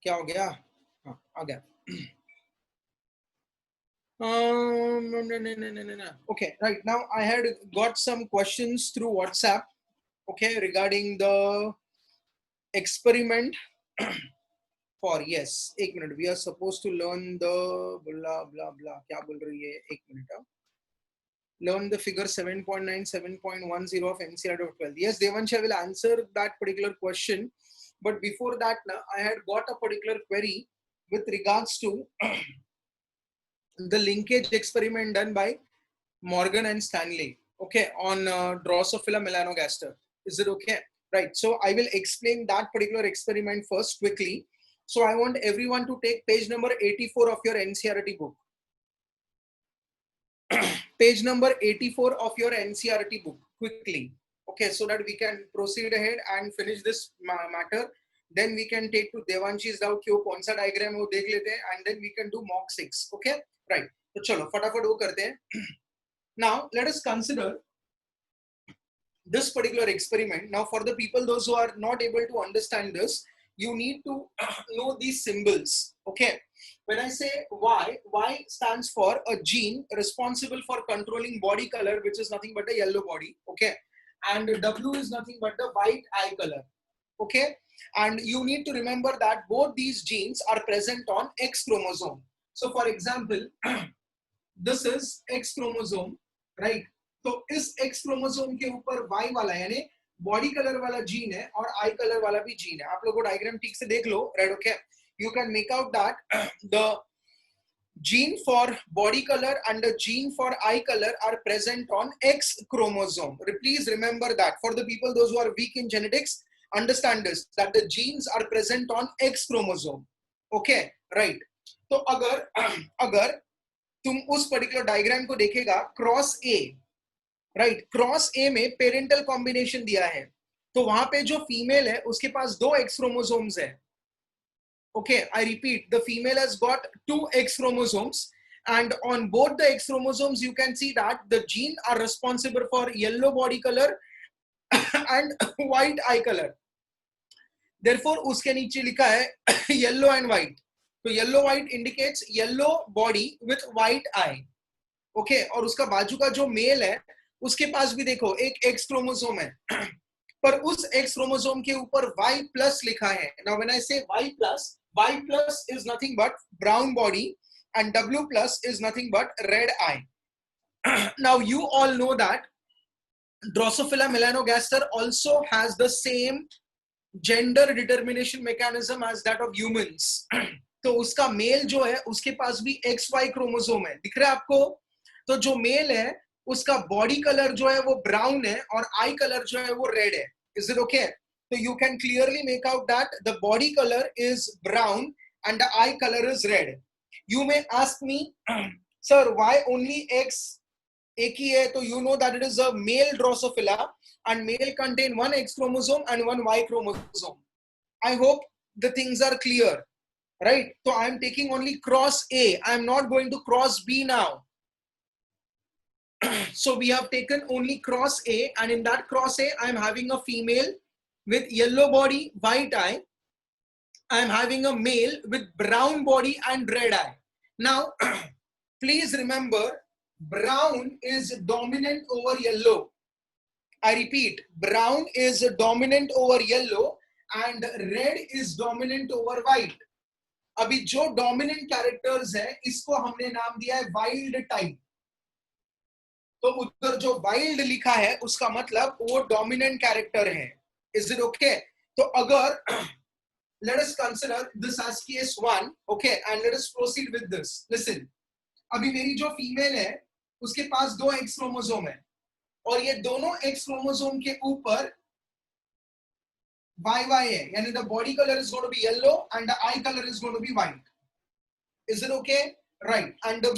क्या हो गया? हाँ, आ गया. No, no, no, no, no, no. Okay, right now I had got some questions through WhatsApp. Okay, regarding the experiment for yes. एक minute. We are supposed to learn the blah blah blah. क्या बोल रही है? एक minute. Learn the figure 7.9, 7.10 of NCERT of 12. Yes, Devansha will answer that particular question. But before that, I had got a particular query with regards to the linkage experiment done by Morgan and Stanley, okay, on Drosophila melanogaster. Is it okay? Right. So I will explain that particular experiment first quickly. So I want everyone to take page number 84 of your NCERT book. Page number 84 of your NCERT book quickly. Okay, so that we can proceed ahead and finish this matter. Then we can take to Devanshi's doubt कि वो कौन सा diagram है वो देख लेते हैं, and then we can do mock 6. Okay, right. तो चलो फटाफट वो करते हैं. Now let us consider this particular experiment. Now for the people, those who are not able to understand this, you need to know these symbols. Okay, when I say Y stands for a gene responsible for controlling body color, which is nothing but a yellow body. Okay, and W is nothing but the white eye color. Okay, and you need to remember that both these genes are present on X chromosome. So for example, this is X chromosome, right? तो इस X chromosome के ऊपर Y वाला यानी body colour वाला gene है और आई colour वाला भी जीन है. आप लोगों को डायग्राम ठीक से देख लो, right? Okay, you can make out that the gene for body color and the gene for eye color are present on X chromosome. Please remember that. For the people, those who are weak in genetics, understand this, that the genes are present on X chromosome. Okay, right? तो अगर तुम उस particular diagram को देखेगा, cross ए, right, cross ए में parental combination दिया है, तो वहां पे जो फीमेल है उसके पास 2 X क्रोमोसोम्स है. Okay, I repeat, the female has got 2 X chromosomes, and on both the X chromosomes you can see that the genes are responsible for yellow body color and white eye color. Therefore उसके नीचे लिखा है yellow and white. तो yellow white indicates yellow body with white eye. Okay, और उसका बाजू का जो मेल है उसके पास भी देखो एक X क्रोमोसोम है, पर उस X क्रोमोसोम के ऊपर Y प्लस लिखा है. Now when I say Y plus is nothing but brown body and W plus is nothing but red eye. Now you all know that Drosophila melanogaster also has the same gender determination mechanism as that of humans. तो उसका mail जो है उसके पास भी XY chromosome है, दिख रहा है आपको? तो जो मेल है उसका बॉडी कलर जो है वो ब्राउन है और आई कलर जो है वो रेड है. Is it okay? So you can clearly make out that the body color is brown and the eye color is red. You may ask me, sir, why only X एक ही है? तो you know that it is a male Drosophila and male contain 1 X chromosome and 1 Y chromosome. I hope the things are clear, right? So I am taking only cross A. I am not going to cross B now. So we have taken only cross A, and in that cross A, I am having a female with yellow body, white eye. I am having a male with brown body and red eye. Now, please remember, brown is dominant over yellow. I repeat, brown is dominant over yellow and red is dominant over white. अभी जो dominant characters है, इसको हमने नाम दिया है wild type. तो उधर जो वाइल्ड लिखा है उसका मतलब वो डोमिनेंट कैरेक्टर है. Is it okay? तो अगर let us consider this as case 1, okay, and let us proceed with this. Listen, अभी मेरी जो फीमेल है उसके पास 2 X क्रोमोसोम है और ये दोनों X क्रोमोसोम के ऊपर YY है, यानी the body color is going to be yellow and the eye color is going to be white. Is it okay? Right. And the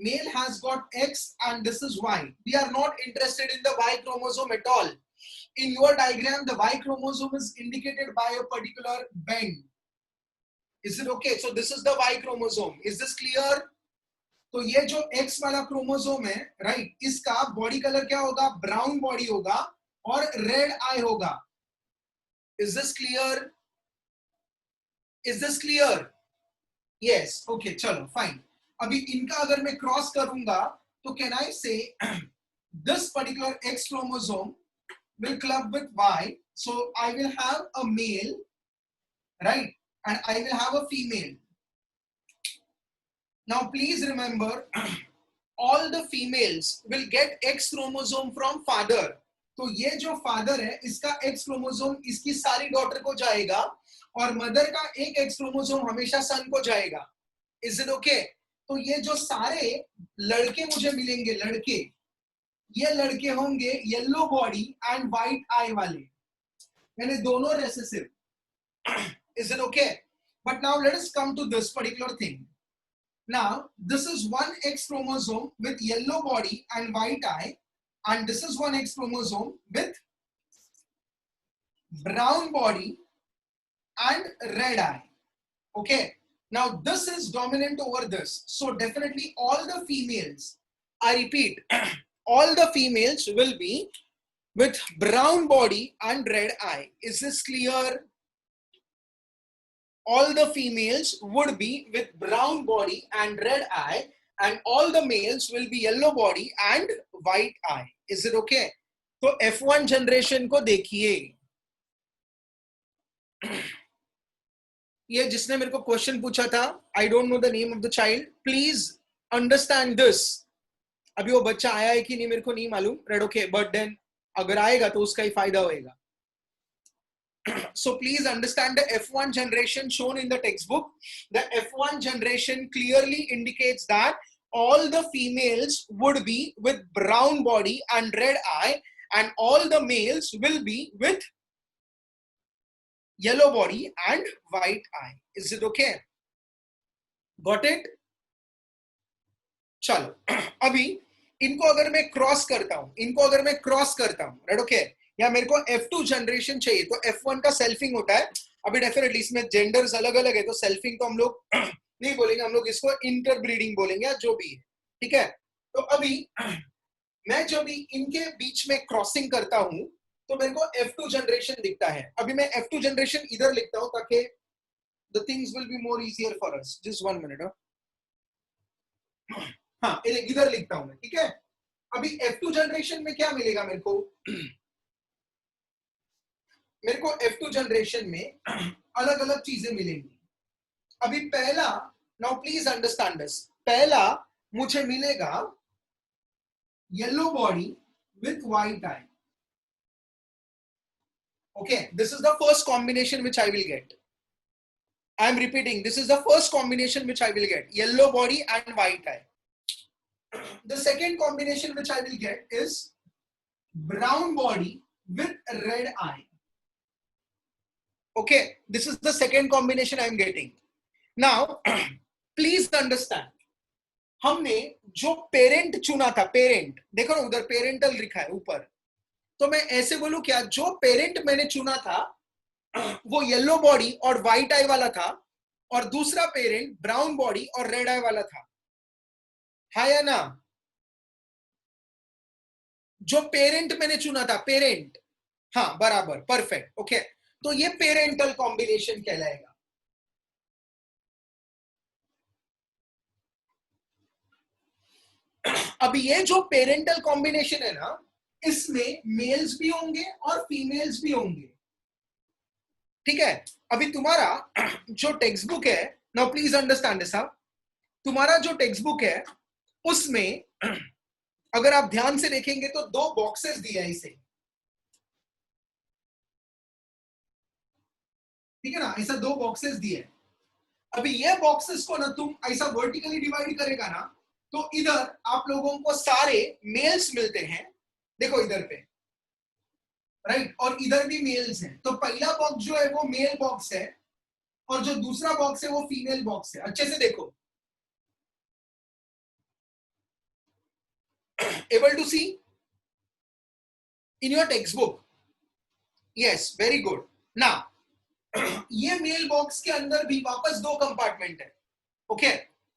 male has got X and this is Y. We are not interested in the Y chromosome at all. In your diagram, the Y chromosome is indicated by a particular bend. Is it okay? So this is the Y chromosome. Is this clear? तो ये जो X वाला chromosome है, right, इसका body colour क्या होगा? Brown body होगा और रेड आई होगा. Is this clear? Is this clear? Yes, okay, चलो फाइन. अभी इनका अगर मैं क्रॉस करूंगा तो कैन आई से this particular X chromosome will club with Y, so I will have a male, right, and I will have a female. Now please remember, all the females will get X chromosome from father. तो ये जो father है इसका X chromosome इसकी सारी daughter को जाएगा और मदर का एक X क्रोमोसोम हमेशा सन को जाएगा. Is it okay? तो ये जो सारे लड़के मुझे मिलेंगे, लड़के, ये लड़के होंगे yellow body and white eye वाले, यानी दोनों recessive. Is it okay? But now let us come to this particular thing. Now, this is one X chromosome with yellow body and white eye, and this is one X chromosome with brown body and red eye. Okay. Now, this is dominant over this. So, definitely all the females, I repeat, all the females will be with brown body and red eye. Is this clear? All the females would be with brown body and red eye, and all the males will be yellow body and white eye. Is it okay? तो F1 generation को देखिए. ये जिसने मेरे को question पूछा था, I don't know the name of the child, please understand this. अभी वो बच्चा आया है कि नहीं मेरे को नहीं मालूम, रेड ओके, बट देन अगर आएगा तो उसका ही फायदा होएगा. So please understand the F1 generation shown in the textbook. The F1 generation clearly indicates that all the females would be with brown body and red eye, and all the males will be with yellow body and white eye. Is it okay? Got it? चलो अभी इनको अगर मैं cross करता हूं, right okay, या मेरे को F2 जनरेशन चाहिए, तो F1 का सेल्फिंग होता है. अभी डेफिनेटली इसमें जेंडर्स अलग अलग है, तो सेल्फिंग तो हम लोग नहीं बोलेंगे, हम लोग इसको इंटरब्रीडिंग बोलेंगे या जो भी है. ठीक है. तो अभी मैं जब भी इनके बीच में क्रॉसिंग करता हूं तो मेरे को F2 जनरेशन दिखता है. अभी मैं F2 जनरेशन इधर लिखता हूं ताकि the things will be more easier for us. Just 1 minute. हाँ, इधर लिखता हूं मैं. ठीक है. अभी F2 जनरेशन में क्या मिलेगा मेरे को? मेरे को F2 जनरेशन में अलग अलग चीजें मिलेंगी. अभी पहला, नाउ प्लीज अंडरस्टैंड दिस, पहला मुझे मिलेगा yellow body with white I. Okay, this is the first combination which I will get. I am repeating, this is the first combination which I will get, yellow body and white I. The second combination which I will get is brown body with red eye. Okay, this is the second combination I am getting. Now, please understand, हमने जो parent चुना था, parent देखो ना उधर parental लिखा है ऊपर, तो मैं ऐसे बोलूं क्या, जो पेरेंट मैंने चुना था वो येलो बॉडी और व्हाइट आई वाला था, और दूसरा पेरेंट ब्राउन बॉडी और रेड आई वाला था. है या ना? जो पेरेंट मैंने चुना था, पेरेंट, हाँ बराबर, परफेक्ट. ओके, तो ये पेरेंटल कॉम्बिनेशन कहलाएगा. अब ये जो पेरेंटल कॉम्बिनेशन है ना, इसमें मेल्स भी होंगे और फीमेल्स भी होंगे. ठीक है. अभी तुम्हारा जो टेक्स्ट बुक है, नाउ प्लीज अंडरस्टैंड दिस, तुम्हारा जो टेक्स्ट बुक है उसमें अगर आप ध्यान से देखेंगे तो 2 बॉक्सेस दिया है इसे. ठीक है ना, ऐसा 2 बॉक्सेस दिए. अभी ये बॉक्सेस को ना तुम ऐसा वर्टिकली डिवाइड करेगा ना, तो इधर आप लोगों को सारे मेल्स मिलते हैं. देखो इधर पे, राइट, और इधर भी मेल्स हैं. तो पहला बॉक्स जो है वो मेल बॉक्स है, और जो दूसरा बॉक्स है वो फीमेल बॉक्स है. अच्छे से देखो. Able to see in your textbook? Yes, very good. Now, ये मेल बॉक्स के अंदर भी वापस 2 कंपार्टमेंट है. ओके,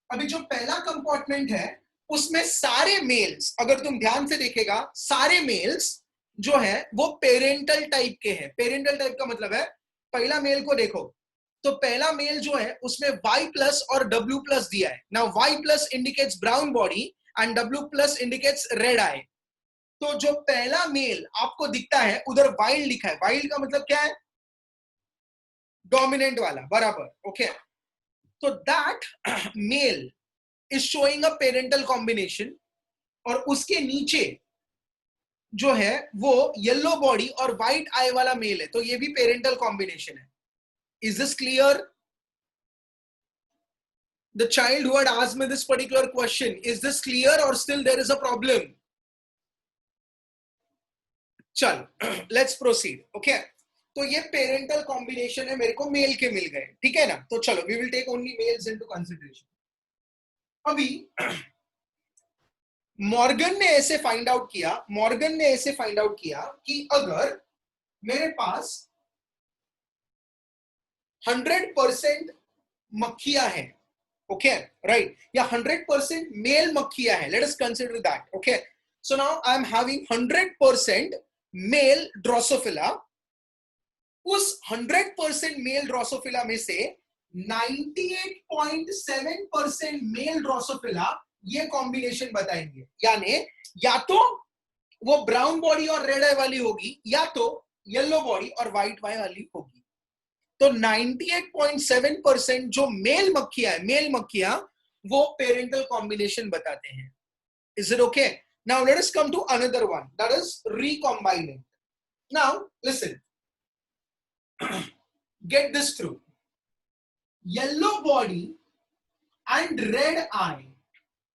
अभी जो पहला कंपार्टमेंट है उसमें सारे मेल्स, अगर तुम ध्यान से देखेगा, सारे मेल्स जो है वो पेरेंटल टाइप के हैं. पेरेंटल टाइप का मतलब है, पहला मेल को देखो, तो पहला मेल जो है उसमें Y प्लस और W प्लस दिया है. Now Y plus indicates brown body and W plus indicates red eye. तो जो पहला मेल आपको दिखता है उधर वाइल्ड लिखा है. वाइल्ड का मतलब क्या है? डोमिनेंट वाला, बराबर. ओके, तो that male is showing a parental combination, और उसके नीचे जो है वो येलो बॉडी और व्हाइट आई वाला मेल है, तो ये भी पेरेंटल कॉम्बिनेशन है. Is this clear? The child who had asked me this particular question, is this clear or still there is a problem? चल, let's proceed. Okay, तो ये पेरेंटल कॉम्बिनेशन है, मेरे को मेल के मिल गए, ठीक है ना. तो चलो, we will take only males into consideration. अभी मॉर्गन ने ऐसे फाइंड आउट किया कि अगर मेरे पास 100% मक्खियां हैं, okay, right, या 100% मेल मक्खियां हैं, let us consider that. Okay, so now I am having 100% male Drosophila. उस 100% मेल ड्रोसोफिला में से 98.7% मेल ड्रोसोफिला ये कॉम्बिनेशन बताएंगे. यानी या तो वो ब्राउन बॉडी और रेड आई वाली होगी, या तो येलो बॉडी और व्हाइट आई वाली होगी. तो 98.7% जो मेल मक्खियां वो पेरेंटल कॉम्बिनेशन बताते हैं. Is it okay? Now let us come to another one, that is recombinant. Now listen, get this through. Yellow body and red eye,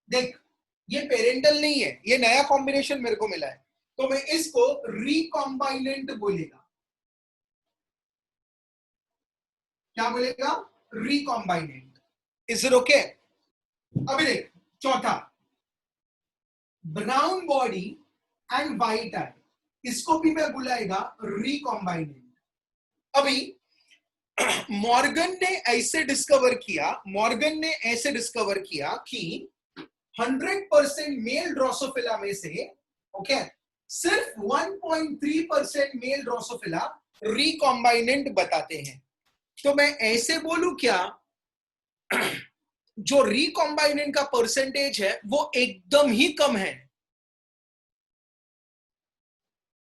देख ये पेरेंटल नहीं है, ये नया कॉम्बिनेशन मेरे को मिला है, तो मैं इसको रिकॉम्बाइनेंट बोलेगा. क्या बोलेगा? रिकॉम्बाइनेंट. Is it okay? अभी देख, चौथा, brown body and white eye, इसको भी मैं बुलाएगा रिकॉम्बाइनेंट. अभी मॉर्गन ने ऐसे डिस्कवर किया कि 100% मेल ड्रोसोफिला में से, ओके, सिर्फ 1.3% मेल ड्रोसोफिला रिकॉम्बाइनेंट बताते हैं. तो मैं ऐसे बोलूं क्या, जो रिकॉम्बाइनेंट का परसेंटेज है वो एकदम ही कम है.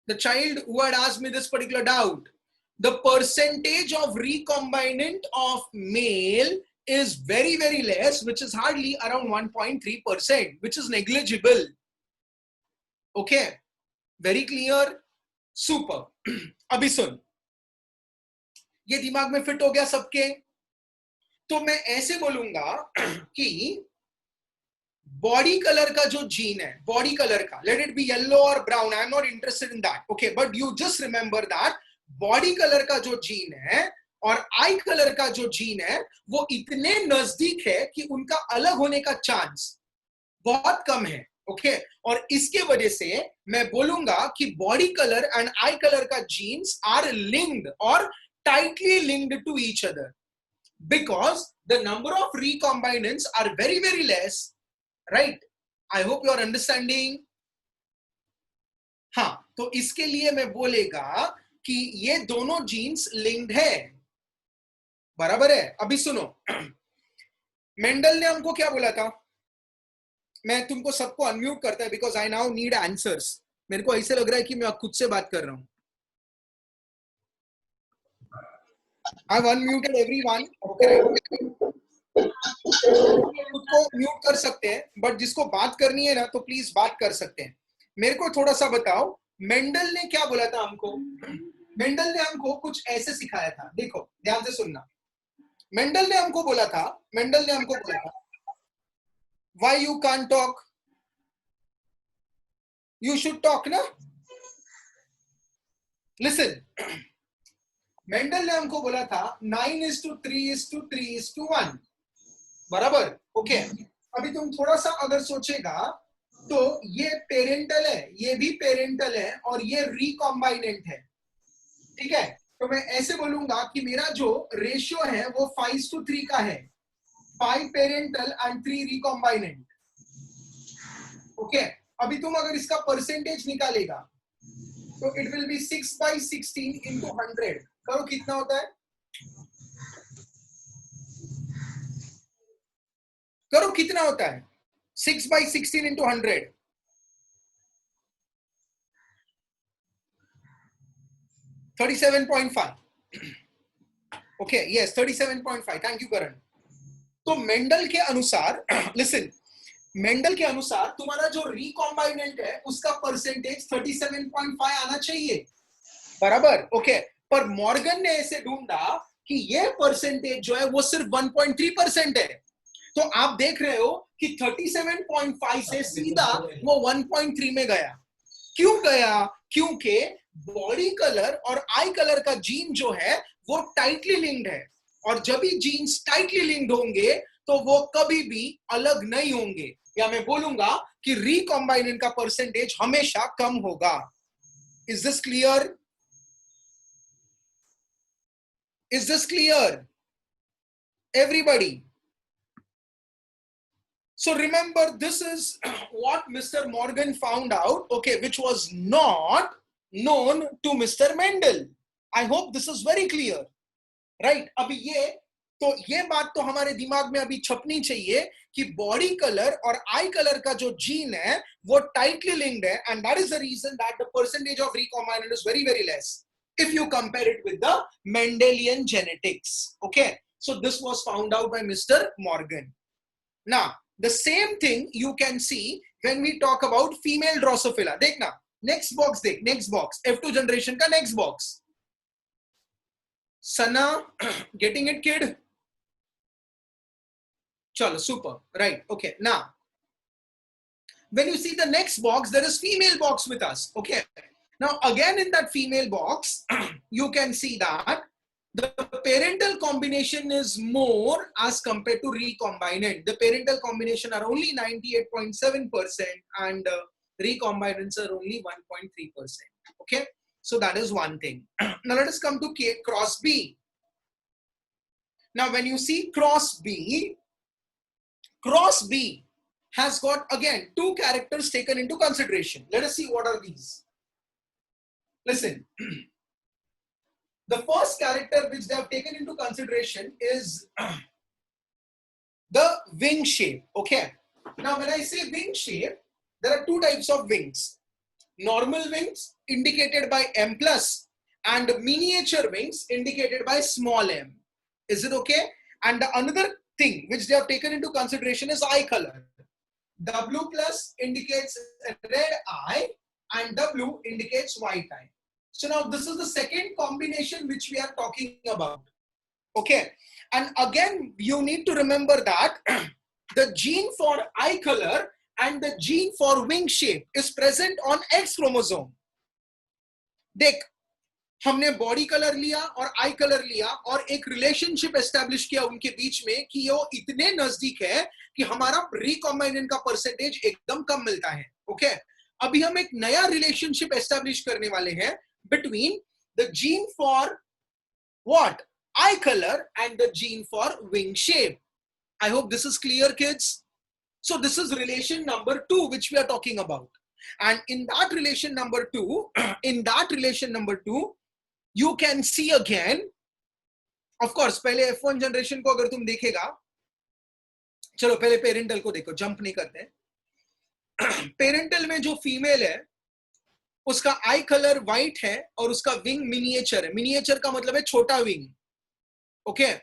The child who had asked me this particular doubt, the percentage of recombinant of male is very, very less, which is hardly around 1.3%, which is negligible. Okay, very clear, super. अभी सुन, ये दिमाग में fit हो गया सबके? तो मैं ऐसे बोलूंगा कि बॉडी कलर का जो जीन है, बॉडी कलर का, लेट इट बी येलो और brown, I am not interested in that, okay, but you just remember that body colour का जो जीन है और आई कलर का जो जीन है वो इतने नजदीक है कि उनका अलग होने का चांस बहुत कम है. ओके, और इसके वजह से मैं बोलूंगा कि body colour and eye colour का जीन्स आर लिंक्ड और tightly linked to each other, because the number of recombinants are very, very less, right? I hope you are understanding. हाँ, तो इसके लिए मैं बोलेगा कि ये दोनों जीन्स लिंक्ड है, बराबर है. अभी सुनो, मेंडल ने हमको क्या बोला था? मैं तुमको सबको अनम्यूट करता है because I now need answers. मेरे को ऐसे लग रहा है कि मैं खुद से बात कर रहा हूं. I've unmuted everyone. खुद को म्यूट कर सकते हैं, बट जिसको बात करनी है ना तो प्लीज बात कर सकते हैं. मेरे को थोड़ा सा बताओ, मेंडल ने क्या बोला था हमको? मेंडल ने हमको कुछ ऐसे सिखाया था, देखो ध्यान से सुनना. मेंडल ने हमको बोला था why you can't talk, you should talk ना. Listen, मेंडल ने हमको बोला था 9:3:3:1, बराबर. ओके, अभी तुम थोड़ा सा अगर सोचेगा तो ये पेरेंटल है, ये भी पेरेंटल है, और ये रिकॉम्बाइनेंट है, ठीक है. तो मैं ऐसे बोलूंगा कि मेरा जो रेशियो है वो 5:3 का है, 5 पेरेंटल एंड 3 रिकॉम्बाइनेंट. ओके, अभी तुम अगर इसका परसेंटेज निकालेगा तो इट विल बी 6/16 into 100. करो कितना होता है? करो कितना होता है 6/16 into 100 37.5 okay yes 37.5 thank you Karan तो मेंडल के अनुसार लिसन मेंडल के अनुसार तुम्हारा जो रिकॉम्बाइनेंट है उसका परसेंटेज 37.5 आना चाहिए बराबर ओके पर मॉर्गन ने ऐसे ढूंढा कि ये परसेंटेज जो है वो सिर्फ 1.3% है तो आप देख रहे हो कि 37.5 से सीधा वो 1.3 में गया क्यों गया क्योंकि बॉडी कलर और आई कलर का जीन जो है वो टाइटली लिंक्ड है और जब भी जीन्स टाइटली लिंक्ड होंगे तो वो कभी भी अलग नहीं होंगे या मैं बोलूंगा कि रिकॉम्बाइनेंट का परसेंटेज हमेशा कम होगा is this clear Is this clear? Everybody. So remember, this is what Mr. Morgan found out, okay, which was not known to Mr. Mendel. I hope this is very clear. Right? अभी ये बात तो हमारे दिमाग में अभी छपनी चाहिए कि बॉडी कलर और आई कलर का जो जीन है वो टाइटली लिंक्ड है and that is the reason that the percentage of recombinant is very very less if you compare it with the Mendelian genetics. Okay, so this was found out by Mr. Morgan. Now, the same thing you can see when we talk about female Drosophila. Dekhna, next box, next box, F2 generation ka next box. Sana, getting it, kid? Chalo, super, right, okay. Now, when you see the next box, there is female box with us, okay. Now, again in that female box, you can see that the parental combination is more as compared to recombinant. The parental combination are only 98.7% and recombinants are only 1.3%. Okay, so that is one thing. Now, let us come to cross B. Now, when you see cross B has got again two characters taken into consideration. Let us see what are these. Listen, the first character which they have taken into consideration is the wing shape. Okay. Now, when I say wing shape, there are two types of wings. Normal wings indicated by M plus and miniature wings indicated by small m. Is it okay? And the another thing which they have taken into consideration is eye color. W plus indicates red eye and W indicates white eye. So now this is the second combination which we are talking about. Okay. And again, you need to remember that the gene for eye color and the gene for wing shape is present on X chromosome. देख, हमने body colour लिया और आई colour लिया और एक relationship establish किया उनके बीच में कि वो इतने नजदीक है कि हमारा रिकॉम्बाइनेंट का परसेंटेज एकदम कम मिलता है. ओके, अभी हम एक नया रिलेशनशिप एस्टेब्लिश करने वाले हैं between the gene for what? Eye color and the gene for wing shape. I hope this is clear, kids. So this is relation number 2 which we are talking about. And in that relation number 2, you can see again, of course, पहले F1 generation को अगर तुम देखेगा, चलो पहले parental को देखो, jump नहीं करते हैं. पेरेंटल में जो फीमेल है उसका आई कलर व्हाइट है और उसका विंग मिनिएचर है. मिनिएचर का मतलब है छोटा विंग. ओके,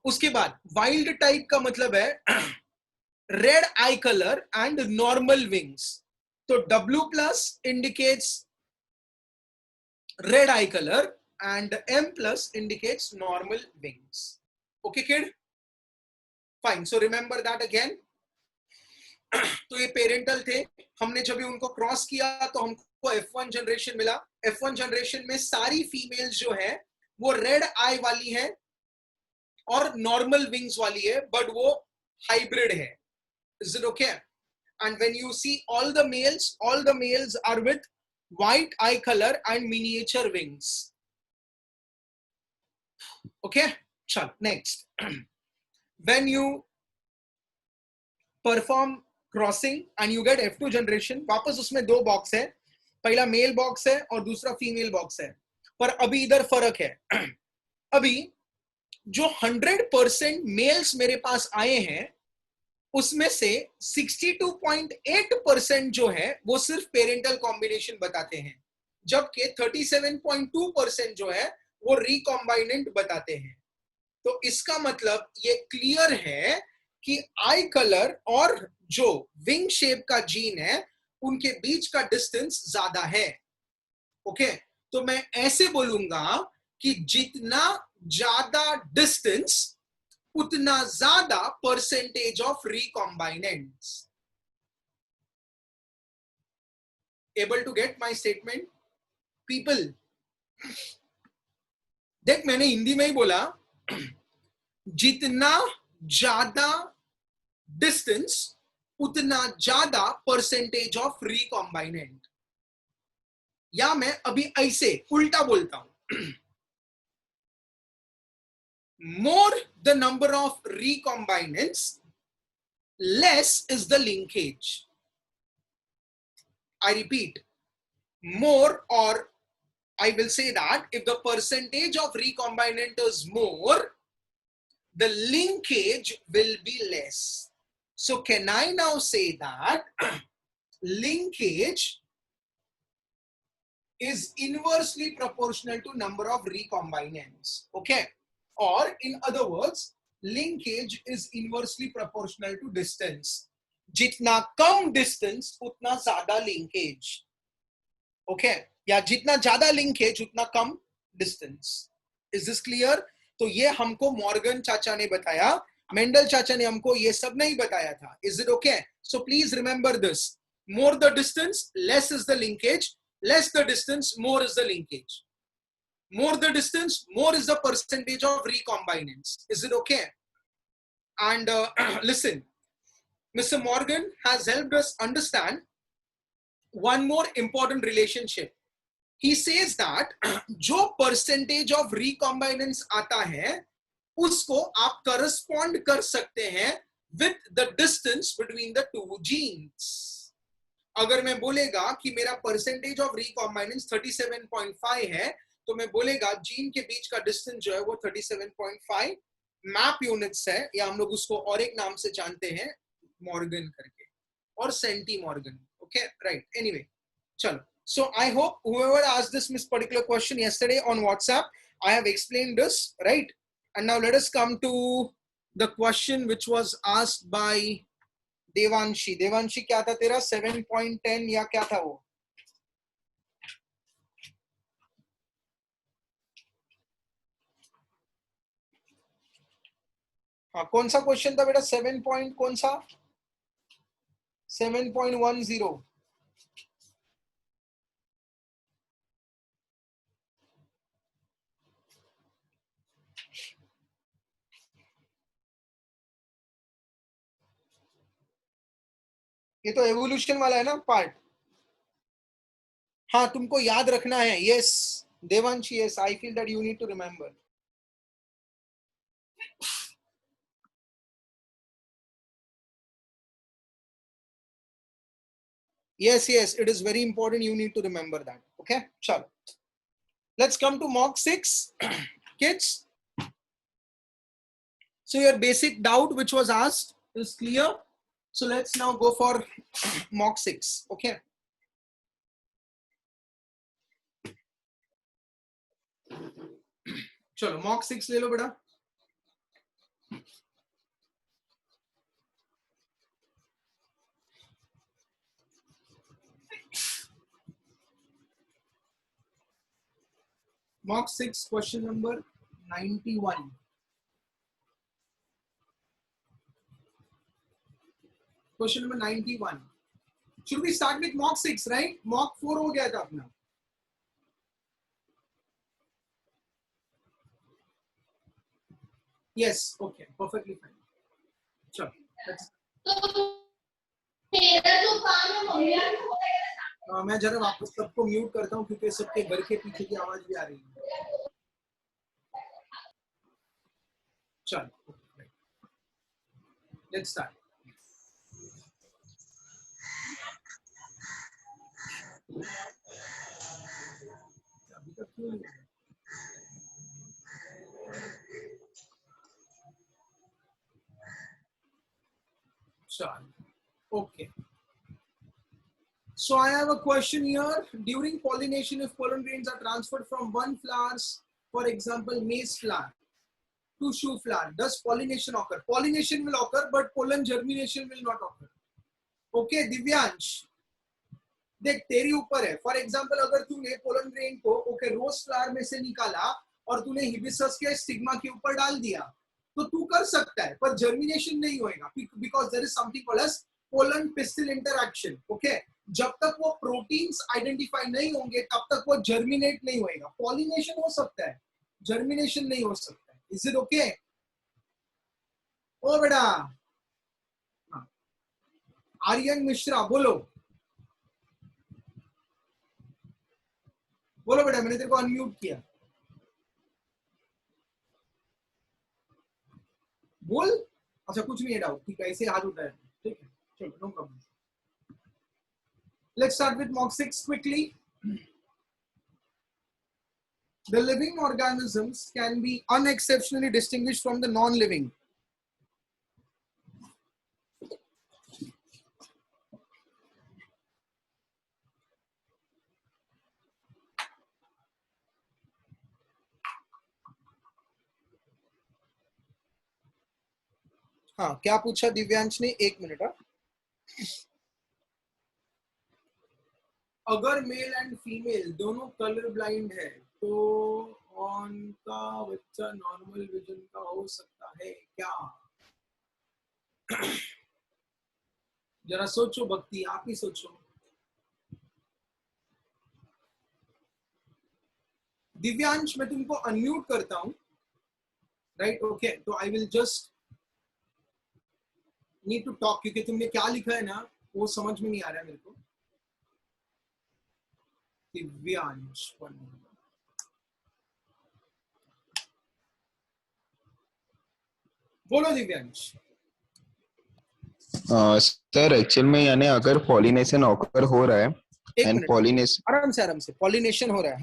उसके बाद वाइल्ड टाइप का मतलब है red I colour and normal wings. तो W plus indicates red I colour and M plus indicates normal wings. Okay kid, fine. So remember that again. तो ये पेरेंटल थे, हमने जब भी उनको क्रॉस किया तो हमको F1 जनरेशन मिला. F1 जनरेशन में सारी फीमेल्स जो है वो रेड आई वाली है और नॉर्मल विंग्स वाली है, बट वो हाइब्रिड है. Is it okay? And when you see all the males are with white eye colour and miniature wings. Okay, चल next. When you perform crossing and you get F2 generation, वापस उसमें दो box है, पहला mail box है और दूसरा female box है. पर अभी इधर फर्क है. अभी जो 100% मेल्स मेरे पास आए हैं उसमें से 62.8% जो है वो सिर्फ पेरेंटल कॉम्बिनेशन बताते हैं, जबकि 37.2% जो है वो रिकॉम्बाइनेंट बताते हैं। तो इसका मतलब ये क्लियर है कि आई कलर और जो विंग शेप का जीन है उनके बीच का डिस्टेंस ज्यादा है। ओके, तो मैं ऐसे बोलूंगा कि जितना ज्यादा डिस्टेंस उतना ज्यादा percentage of recombinants. Able to get my statement people? देख, मैंने हिंदी में ही बोला, जितना ज्यादा डिस्टेंस उतना ज्यादा परसेंटेज ऑफ रिकॉम्बाइनेंट। या मैं अभी ऐसे उल्टा बोलता हूं, more the number of recombinants, less is the linkage. I repeat, more, or I will say that if the percentage of recombinant is more, the linkage will be less. So can I now say that linkage is inversely proportional to number of recombinants? Okay, or in other words, linkage is inversely proportional to distance. जितना कम distance उतना ज्यादा linkage. Okay, या जितना ज्यादा linkage उतना कम distance. Is this clear? तो ये हमको मॉर्गन चाचा ने बताया, मेंडल चाचा ने हमको ये सब नहीं बताया था. Is it okay? So please remember this. More the distance, less is the linkage. Less the distance, more is the linkage. More the distance, more is the percentage of recombinants. Is it okay? And listen, Mr. Morgan has helped us understand one more important relationship. He says that जो percentage of recombinants आता है उसको आप correspond कर सकते हैं with the distance between the two genes. अगर मैं बोलेगा कि मेरा परसेंटेज ऑफ रिकॉम्बाइनेंस 37.5 है, तो मैं बोलेगा जीन के बीच का डिस्टेंस जो है वो 37.5 मैप यूनिट्स है, या हम लोग उसको और एक नाम से जानते हैं मॉर्गन करके, और centimorgan. Okay, right. Anyway, चलो. So I hope whoever asked this particular question yesterday on WhatsApp, I have explained this, right? And now let us come to the question which was asked by Devanshi. Devanshi, क्या था तेरा 7.10 या क्या था वो? हाँ, कौन सा क्वेश्चन था बेटा? 7 पॉइंट कौन सा? 7.10. ये तो एवोल्यूशन वाला है ना पार्ट. हाँ, तुमको याद रखना है. Yes Devanshi, yes, I feel that you need to remember. Yes, yes, it is very important. You need to remember that. Okay, chalo. Let's come to mock 6, kids. So your basic doubt which was asked is clear. So let's now go for mock 6. Okay. चलो mock 6 ले लो बेटा. Mock 6 question number 91. Question number 91. Should we start with mock 6, right? Mock 4 हो गया था अपना. Yes, okay, perfectly fine. चलो, मैं जरा वापस सबको म्यूट करता हूँ क्योंकि सबके घर के पीछे की आवाज भी आ रही है. चलो, let's start. अभी तक क्यों नहीं? Okay. So I have a question here. During pollination, if pollen grains are transferred from one flowers, for example, maize flower, to shoe flower, does pollination occur? Pollination will occur, but pollen germination will not occur. Okay, Divyansh, देख तेरी ऊपर है. For example अगर तूने pollen grain को रोज flower में से निकाला और तूने हिबिस्कस के स्टिग्मा के ऊपर डाल दिया, तो तू कर सकता है, पर जर्मिनेशन नहीं होएगा, because there is something called as pollen pistil interaction. Okay, जब तक वो प्रोटीन्स आइडेंटिफाई नहीं होंगे तब तक वो जर्मिनेट नहीं होएगा. पॉलिनेशन हो सकता है, जर्मिनेशन नहीं हो सकता है. Is it okay? ओ बेटा आर्यन मिश्रा, बोलो बोलो बेटा, मैंने तेरे को अनम्यूट किया. बोल. अच्छा, कुछ नहीं है डाउट, ठीक है, ऐसे हाथ उठाया. ठीक है, चलो, no problem. Let's start with mock 6 quickly. The living organisms can be unexceptionally distinguished from the non-living. हाँ, क्या पूछा दिव्यांश ने? 1 मिनट. अगर मेल एंड फीमेल दोनों कलर ब्लाइंड है तो उनका बच्चा नॉर्मल विजन का हो सकता है क्या? जरा सोचो भक्ति, आप ही सोचो. दिव्यांश, मैं तुमको अनम्यूट करता हूं, राइट? ओके, तो I will just need to talk, क्योंकि तुमने क्या लिखा है ना वो समझ में नहीं आ रहा है मेरे को. दिव्यांश, बोलो दिव्यांश. सर एक्चुअल में यानी अगर पॉलिनेशन ऑकर हो रहा है एंड पॉलिनेशन आराम से पॉलिनेशन हो रहा है.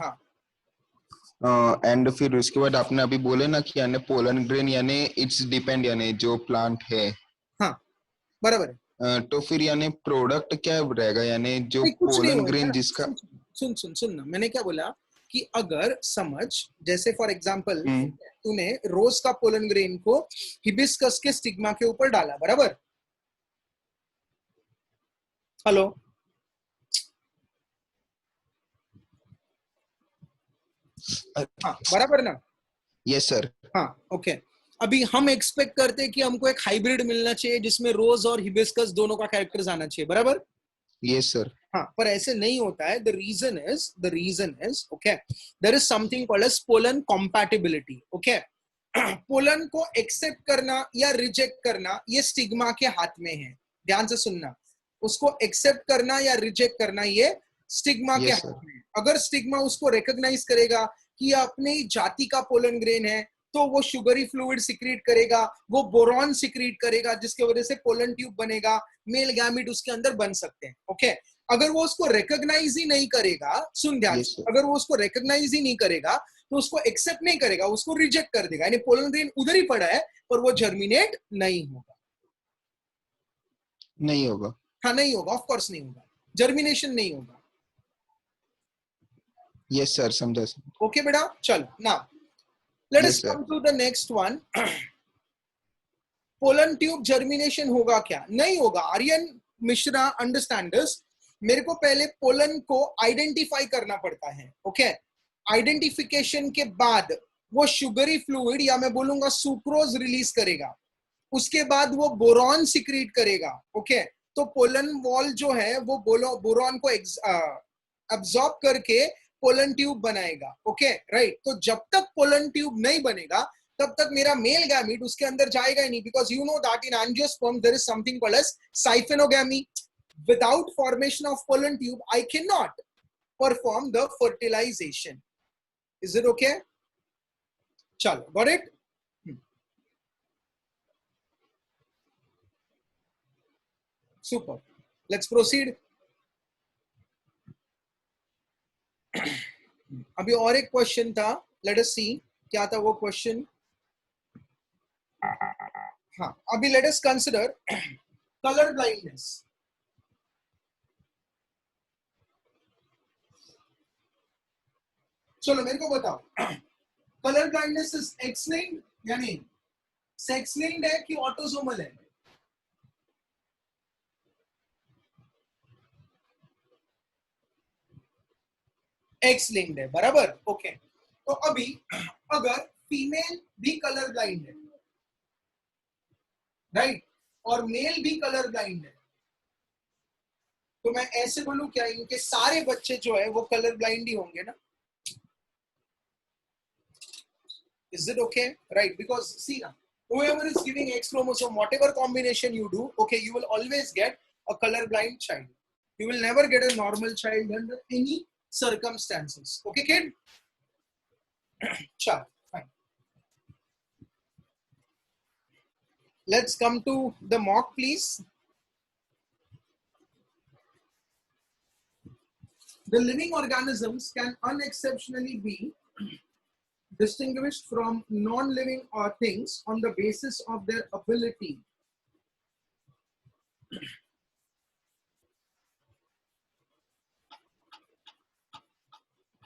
हाँ, एंड फिर उसके बाद आपने अभी बोले ना कि यानी पोलन ग्रेन यानी इट्स डिपेंड यानी जो प्लांट है. हाँ, बराबर है. तो फिर यानी प्रोडक्ट क्या रहेगा यानी जो पोलन ग्रेन जिसका. सुन ना, मैंने क्या बोला कि अगर समझ, जैसे फॉर एग्जांपल तूने रोज का पोलन ग्रेन को हिबिस्कस के स्टिग्मा के ऊपर डाला, बराबर? हेलो, हाँ, बराबर ना? Yes sir. हाँ, ओके. अभी हम एक्सपेक्ट करते हैं कि हमको एक हाइब्रिड मिलना चाहिए जिसमें रोज और हिबिस्कस दोनों का कैरेक्टर्स आना चाहिए, बराबर? Yes sir. हाँ, पर ऐसे नहीं होता है. The reason is okay, there is something called as pollen compatibility. Okay, pollen को एक्सेप्ट करना या रिजेक्ट करना ये स्टिग्मा के हाथ में है. ध्यान से सुनना, उसको एक्सेप्ट करना या रिजेक्ट करना ये स्टिग्मा के हाथ में है. अगर स्टिग्मा उसको रिकॉग्नाइज करेगा कि अपने ही जाति का पोलन ग्रेन है, तो वो शुगरी फ्लूइड सिक्रीट करेगा, वो बोरॉन सिक्रीट करेगा, जिसके वजह से पोलन ट्यूब बनेगा, मेल गैमेट उसके अंदर बन सकते हैं. ओके, अगर वो उसको रिकॉग्नाइज ही नहीं करेगा, सुन ध्यान से, अगर वो उसको रिकॉग्नाइज ही नहीं करेगा तो उसको एक्सेप्ट नहीं करेगा, उसको रिजेक्ट कर देगा, यानी पोलन ग्रेन उधर ही पड़ा है पर वो जर्मिनेट नहीं होगा. हाँ, नहीं होगा, ऑफ कोर्स नहीं होगा, जर्मिनेशन नहीं होगा. यस सर, समझा. ओके बेटा, चलो now let us come to the next one. Pollen tube germination होगा क्या? नहीं होगा. Aryan Mishra, understand this. मेरे को पहले पोलन को आइडेंटिफाई करना पड़ता है. ओके, आइडेंटिफिकेशन के बाद वो शुगरी फ्लूइड या मैं बोलूंगा सुक्रोज रिलीज करेगा. उसके बाद वो बोरॉन सिक्रीट करेगा. ओके, तो पोलन वॉल जो है वो बोरॉन को अब्सॉर्ब करके पोलन ट्यूब बनाएगा. Okay, right. तो जब तक पोलन ट्यूब नहीं बनेगा तब तक मेरा मेल गैमीट उसके अंदर जाएगा ही नहीं, because you know that in angiosperm there is something called as siphonogamy. Without formation of pollen tube, I cannot perform the fertilization. Is it okay? Chalo, got it? Super. Let's proceed. अभी और एक question था, let us see क्या था वो question. हाँ, अभी let us consider colour blindness. चलो मेरे को बताओ, colour blindness is x linked या नहीं? सेक्स लिंक्ड है कि ऑटोसोमल है? एक्स लिंक्ड है, बराबर. ओके, तो अभी अगर फीमेल भी कलर ब्लाइंड है, राइट, और मेल भी कलर ब्लाइंड है, तो मैं ऐसे बोलूं क्या इनके सारे बच्चे जो है वो कलर ब्लाइंड ही होंगे ना? Is it okay? Right, because see now, whoever is giving X chromosome, whatever combination you do, okay, you will always get a colorblind child. You will never get a normal child under any circumstances. Okay, kid? Sure, fine. Let's come to the mock, please. The living organisms can unexceptionally be distinguished from non-living things on the basis of their ability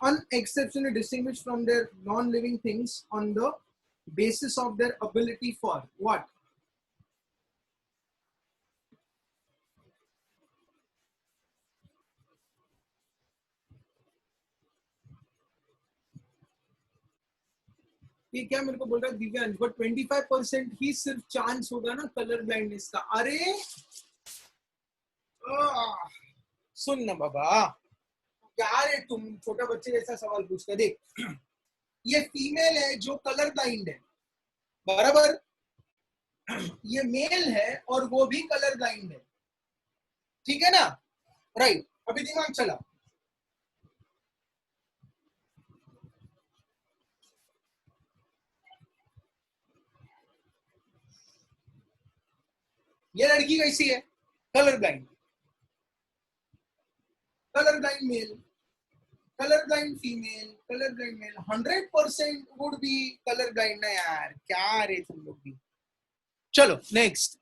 unexceptionally distinguished from their non-living things on the basis of their ability for what? ये क्या मेरे को बोल रहा है Divyansh, but 25% ही सिर्फ chance होगा ना कलर ब्लाइंडनेस का. अरे सुन ना बाबा, क्या रे तुम छोटा बच्चे जैसा सवाल पूछते. देख, ये फीमेल है जो कलर ब्लाइंड है, बराबर. ये मेल है और वो भी कलर ब्लाइंड है, ठीक है ना? राइट. अभी दिमाग चला. ये लड़की कैसी है? Colour blind. Colour blind mail, colour blind female, colour blind mail. 100% would be colour blind ना यार. क्या रे तुम लोग भी. चलो next.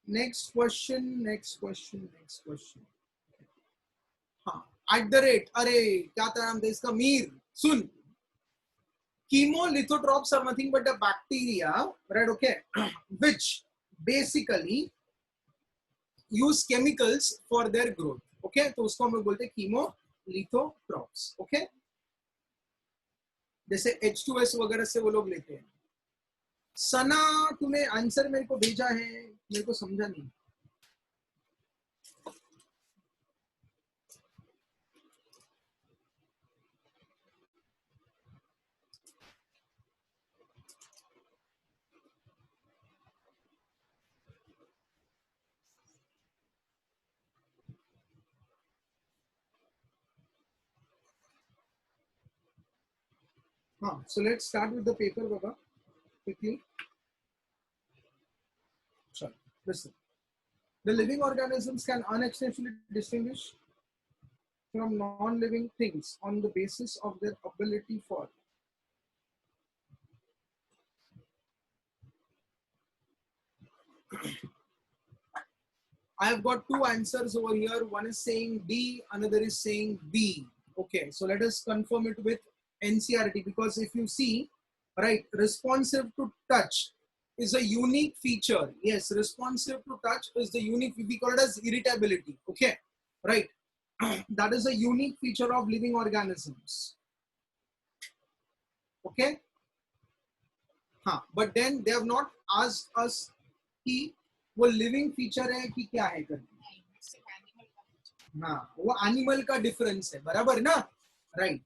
Next question, next question, next question. हाँ, एट द रेट, अरे क्या था नाम था इसका, मीर. सुन, chemolithotropes are nothing but a bacteria, right? Okay, which basically use chemicals for their growth. Okay, तो उसको हम लोग बोलते हैं chemolithotropes. Okay, जैसे H2S वगैरह से वो लोग लेते हैं. सना, तूने आंसर मेरे को भेजा है, मेरे को समझा नहीं. So let's start with the paper, Baba, quickly. Sure. Listen. The living organisms can unexceptionally distinguish from non-living things on the basis of their ability for. I have got two answers over here. One is saying D, another is saying B. Okay, so let us confirm it with NCERT, because if you see, right, responsive to touch is a unique feature. Yes, responsive to touch is the unique, we call it as irritability. Okay, right. That is a unique feature of living organisms. Okay. But then they have not asked us कि वो living feature है कि क्या है करके. हाँ, वो animal का डिफरेंस है, बराबर ना? राइट.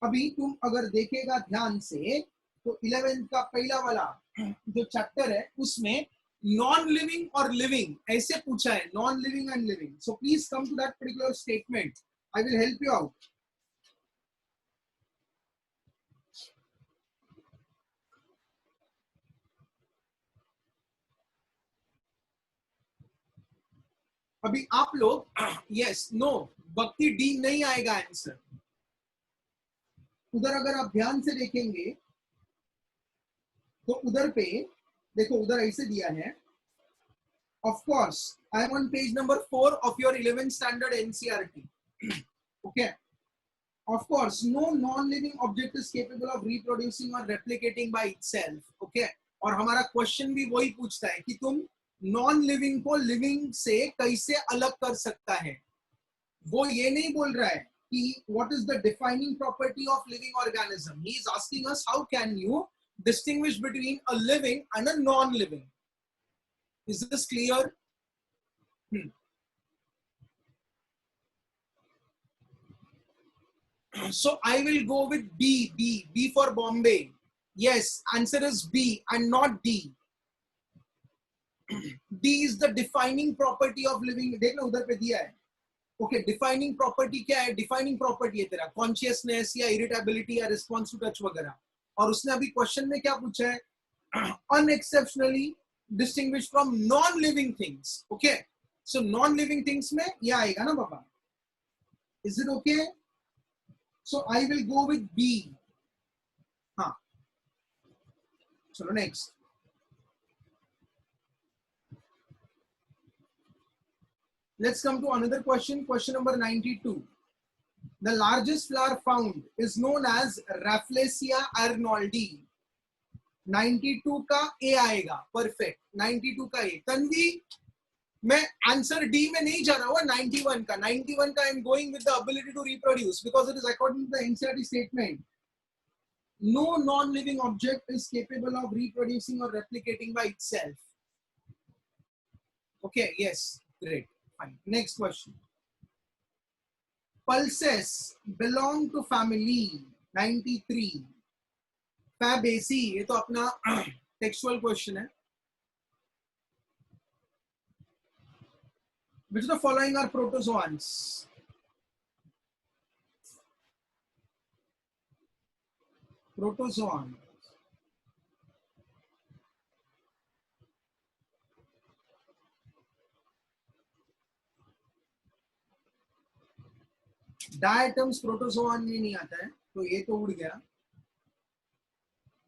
अभी तुम अगर देखेगा ध्यान से तो 11th का पहला वाला जो चैप्टर है उसमें नॉन लिविंग और लिविंग ऐसे पूछा है, non living and living. So please come to that particular statement. I will help you out. अभी आप लोग यस नो भक्ति डी नहीं आएगा आंसर। उधर अगर आप ध्यान से देखेंगे तो उधर पे देखो, उधर ऐसे दिया है, of course I am on page number 4 of your 11th standard NCERT. Okay, of course no non-living object is capable of reproducing or replicating by itself. Okay, और हमारा क्वेश्चन भी वही पूछता है कि तुम नॉन लिविंग को लिविंग से कैसे अलग कर सकता है। वो ये नहीं बोल रहा है कि what is the defining property of living organism. He is asking us how can you distinguish between a living and a non-living. Is this clear? So I will go with B. B for Bombay. Yes, answer is B and not D. D is the defining property of living. देखना उधर पे दिया है. Okay, defining property क्या है? Defining property है तेरा consciousness या irritability या response to touch वगैरह. और उसने अभी क्वेश्चन में क्या पूछा है? Unexceptionally distinguished from non-living things. Okay, so non-living things में ये आएगा ना बाबा? Is it okay? So I will go with B. हाँ. So next. Let's come to another question. Question number 92. The largest flower found is known as Rafflesia arnoldi. 92 का A आएगा. Perfect. 92 का A. Tanvi, मैं answer D में नहीं जा रहा हूँ. 91 का. 91 का I am going with the ability to reproduce because it is according to the NCERT statement. No non-living object is capable of reproducing or replicating by itself. Okay. Yes. Great. Fine. Next question. Pulses belong to family 93. Fabaceae, ये तो अपना textual question है. Which of the following are protozoans? Protozoan. Diatoms protozoan में नहीं आता है, तो ये तो उड़ गया.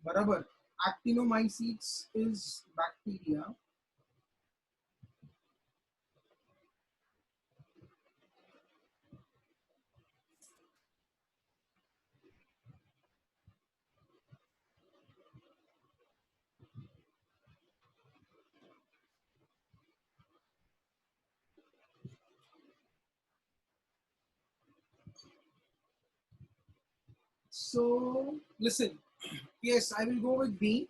बराबर. Actinomycetes is bacteria. So listen. Yes, I will go with B.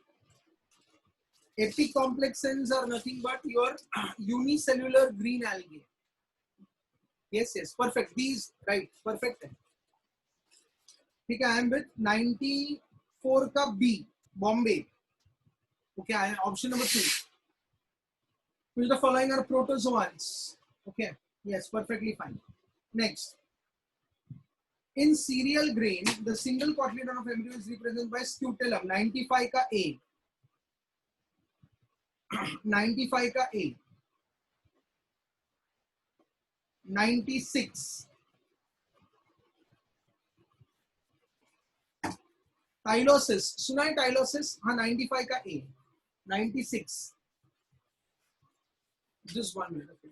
Epicomplexans are nothing but your unicellular green algae. Yes, yes, perfect. B is right. Perfect. ठीक है, I am with 94 का B, Bombay. Okay, option number 2. Which of the following are protozoans? Okay, yes, perfectly fine. Next. In cereal grain, the single cotyledon of embryo is represented by scutellum. 95 का A. 95 का A. 96. Tylosis. सुना है tylosis? हाँ, 95 का A. 96. Just 1 minute. Okay.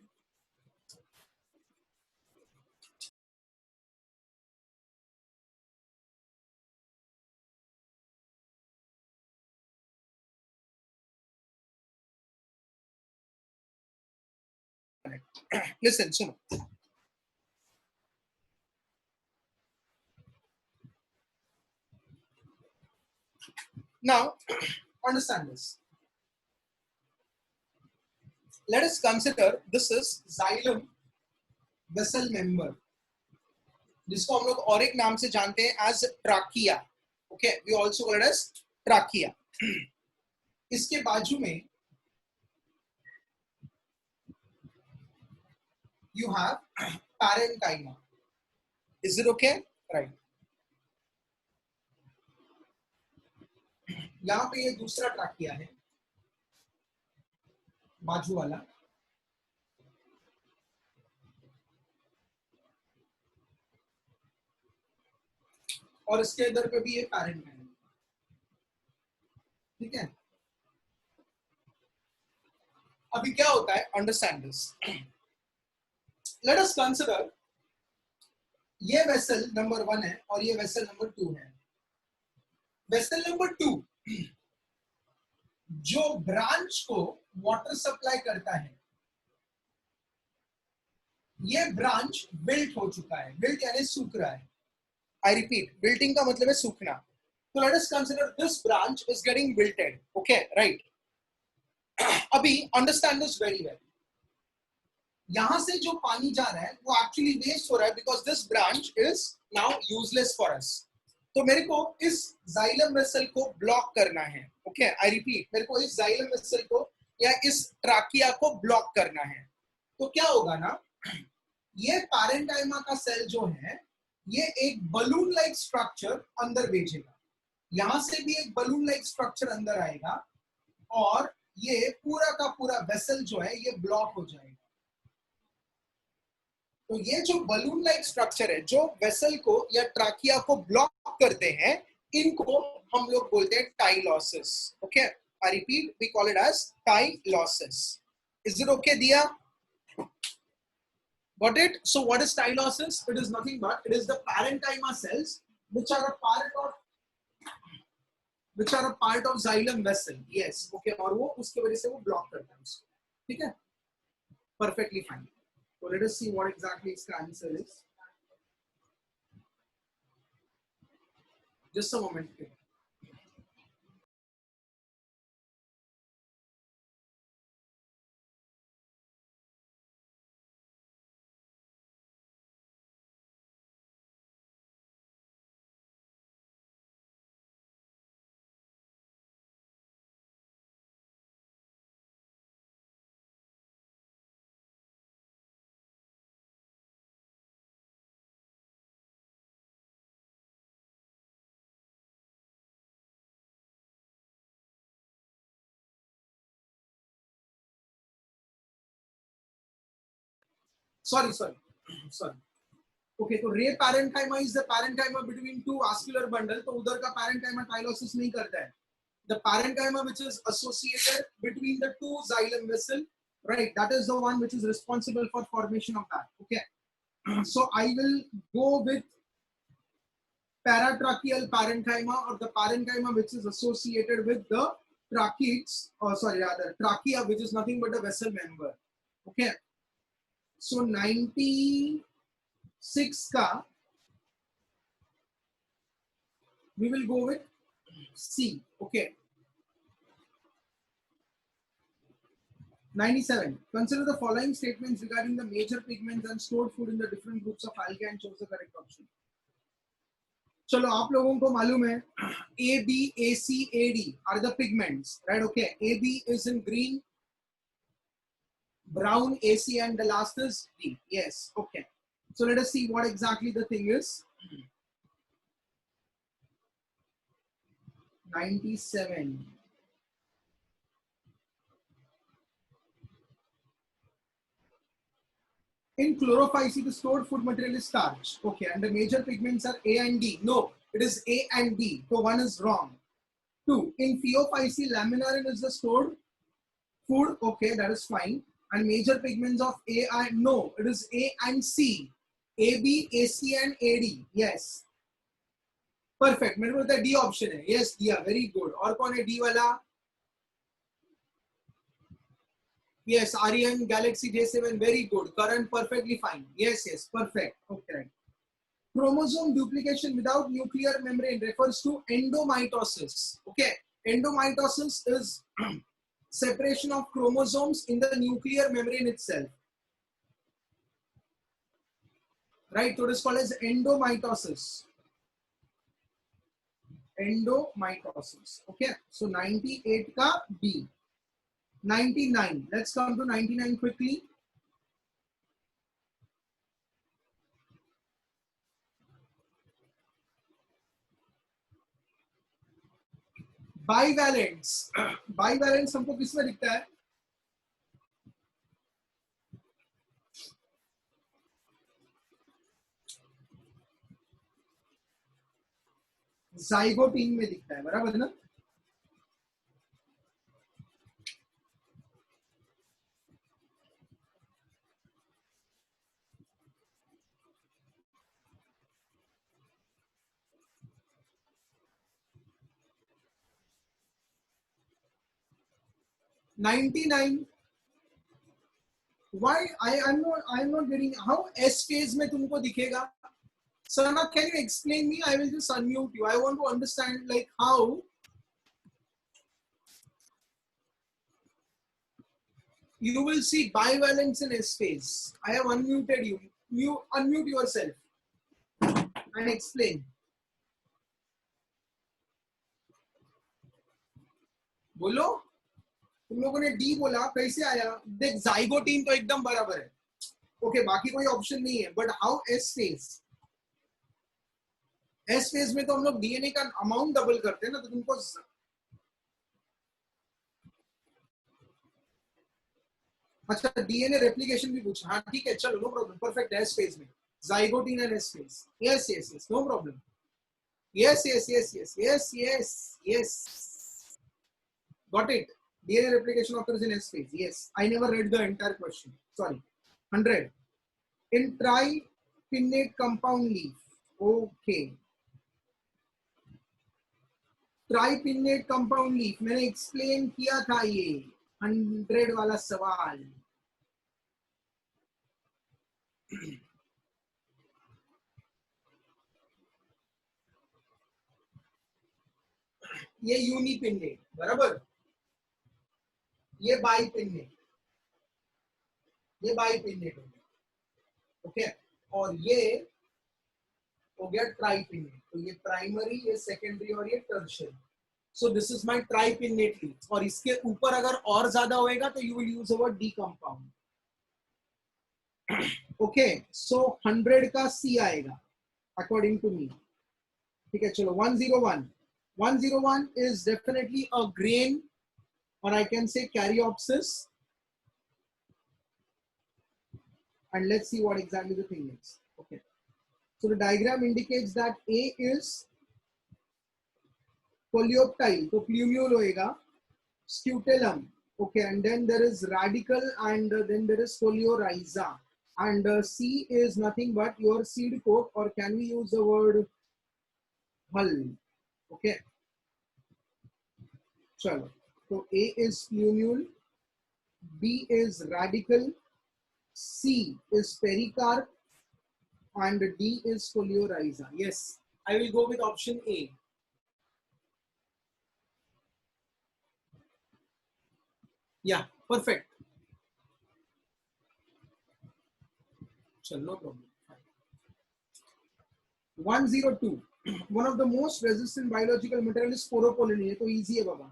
Listen, सुनो. Now, understand this. Let us consider this is xylem vessel member, जिसको हम लोग और एक नाम से जानते हैं as trachea. Okay, we also call it as trachea. इसके बाजू में you have parenchyma. Is it okay? Right. यहाँ पे ये दूसरा ट्राकिया है, बाजू वाला. और इसके इधर पे भी ये पैरेंकाइमा, ठीक है। अभी क्या होता है, understand this, let us consider ये वेसल नंबर 1 है और ये वेसल नंबर 2 है। वेसल नंबर 2 जो ब्रांच को वाटर सप्लाई करता है, ये ब्रांच विल्ट हो चुका है, विल्ट यानी सूख रहा है। आई रिपीट, विल्टिंग का मतलब है सूखना। तो let us consider this branch is getting wilted, okay right. अभी अंडरस्टैंड दिस वेरी वेल, यहां से जो पानी जा रहा है वो एक्चुअली वेस्ट हो रहा है because this branch is now useless for us. तो मेरे को इस जाइलम वेसल को ब्लॉक करना है, ओके आई रिपीट, मेरे को इस जाइलम वेसल को या इस ट्राकिया को ब्लॉक करना है। तो क्या होगा ना, ये पैरेंकाइमा का सेल जो है ये एक बलून लाइक स्ट्रक्चर अंदर भेजेगा, यहां से भी एक बलून लाइक स्ट्रक्चर अंदर आएगा और ये पूरा का पूरा वेसल जो है ये ब्लॉक हो जाएगा। तो ये जो बलून लाइक स्ट्रक्चर है जो वेसल को या ट्राकिया को ब्लॉक करते हैं, इनको हम लोग बोलते हैं tie losses, okay I repeat, we call it as tie losses. Is it okay दिया? Got it? So what is tylosis? It is nothing but it is the parenchyma cells which are a part of xylem vessel. Yes, okay, और वो उसके वजह से वो block करता है उसको, ठीक है, perfectly fine. So let us see what exactly its answer is. Just a moment. Sorry. Okay, तो रे parenchyma is the parenchyma between two vascular bundle, तो उधर का पैरेंकाइमा टाइलोसिस नहीं करता है। The parenchyma which is associated between the two xylem vessel, right, that is the one which is responsible for formation of that, okay. So I will go with paratracheal parenchyma or the parenchyma which is associated with the tracheids, or sorry rather trachea, which is nothing but a vessel member, okay. So 96 ka we will go with C, okay. 97. Consider the following statements regarding the major pigments and stored food in the different groups of algae and choose the correct option. चलो आप लोगों को मालूम है A, B, A, C, A, D are the pigments, right? Okay. A, B is in green, brown, A, C, and the last is D. Yes. Okay. So let us see what exactly the thing is. 97. In chlorophyce, the stored food material is starch. Okay, and the major pigments are A and D. No, it is A and D. So one is wrong. 2. In Phaeophyce, laminarin is the stored food. Okay, that is fine. And major pigments of A and no, it is A and C. A, B, A, C, and A, D. Yes. Perfect. मेरे को लगता है D option है. Yes, yeah, very good. और कौन है D वाला? Yes, Aryan Galaxy J7, very good. Current perfectly fine. Yes, perfect. Okay. Chromosome duplication without nuclear membrane refers to endomitosis. Okay, endomitosis is separation of chromosomes in the nuclear membrane itself. Right, so it is called as endomitosis. Endomitosis. Okay, so 98 ka B. 99. Let's come to 99 quickly. Bivalents. Bivalents हमको किसमें दिखता है? Zygotene में दिखता है, बराबर है ना? $99. Why I'm not getting how S phase में तुमको दिखेगा? Sana, can you explain me? I will just unmute you. I want to understand like how you will see bivalence in S phase. I have unmuted you. You unmute yourself and explain. बोलो, तुम लोगों ने D बोला, कैसे आया? देख zygotene तो एकदम बराबर है, ओके, बाकी कोई ऑप्शन नहीं है, but how S phase? S phase में तो हम लोग डीएनए का अमाउंट डबल करते हैं ना, तो तुमको अच्छा डीएनए रेप्लिकेशन भी पूछा, हाँ ठीक है, चलो no problem, perfect. S phase में zygotene and S phase, yes yes yes, no problem, yes yes yes yes yes yes yes, got it. DNA replication occurs in S phase. Yes, I never read the entire question. Sorry. 100. In tripinnate compound leaf. Okay. Tripinnate compound leaf मैंने explain किया था, ये 100 वाला सवाल। ये यूनिपिन्नेट, बराबर, ये बाइपिन्नेट, ये बाइपिन्नेट हो गया, ओके, और ये हो गया ट्राइपिन्नेट। तो ये प्राइमरी, ये सेकेंडरी और ये tertiary. So this is my tripinnate leaf, और इसके ऊपर अगर और ज्यादा होएगा तो you will use a word decompound, okay. So 100 का सी आएगा अकॉर्डिंग टू मी, ठीक है। चलो 101, 101 is definitely a grain, or I can say caryopsis, and let's see what exactly the thing is. Okay, so the diagram indicates that A is coleoptile, so plumule hoega, scutellum, okay, and then there is radicle, and then there is coleorhiza, and C is nothing but your seed coat, or can we use the word hull, okay. Chalo, so A is plumule, B is radicle, C is pericarp, and D is coleorhiza. Yes, I will go with option A. Yeah, perfect. Chalo, no problem. 102. One of the most resistant biological material is sporopollen. ये तो easy है बाबा.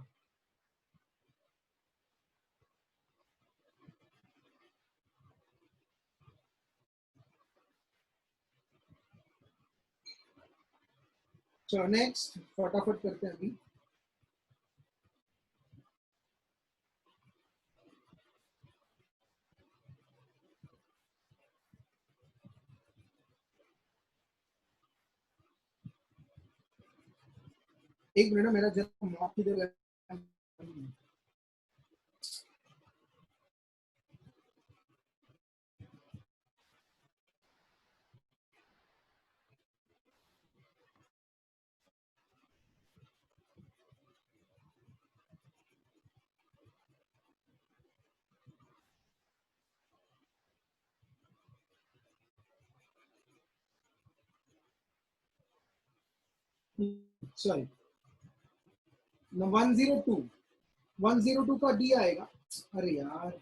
So next, फटाफट करते हैं अभी. एक minute, मेरा जरा मॉक किधर गया? Sorry. 102. 102 का डी आएगा. अरे यार,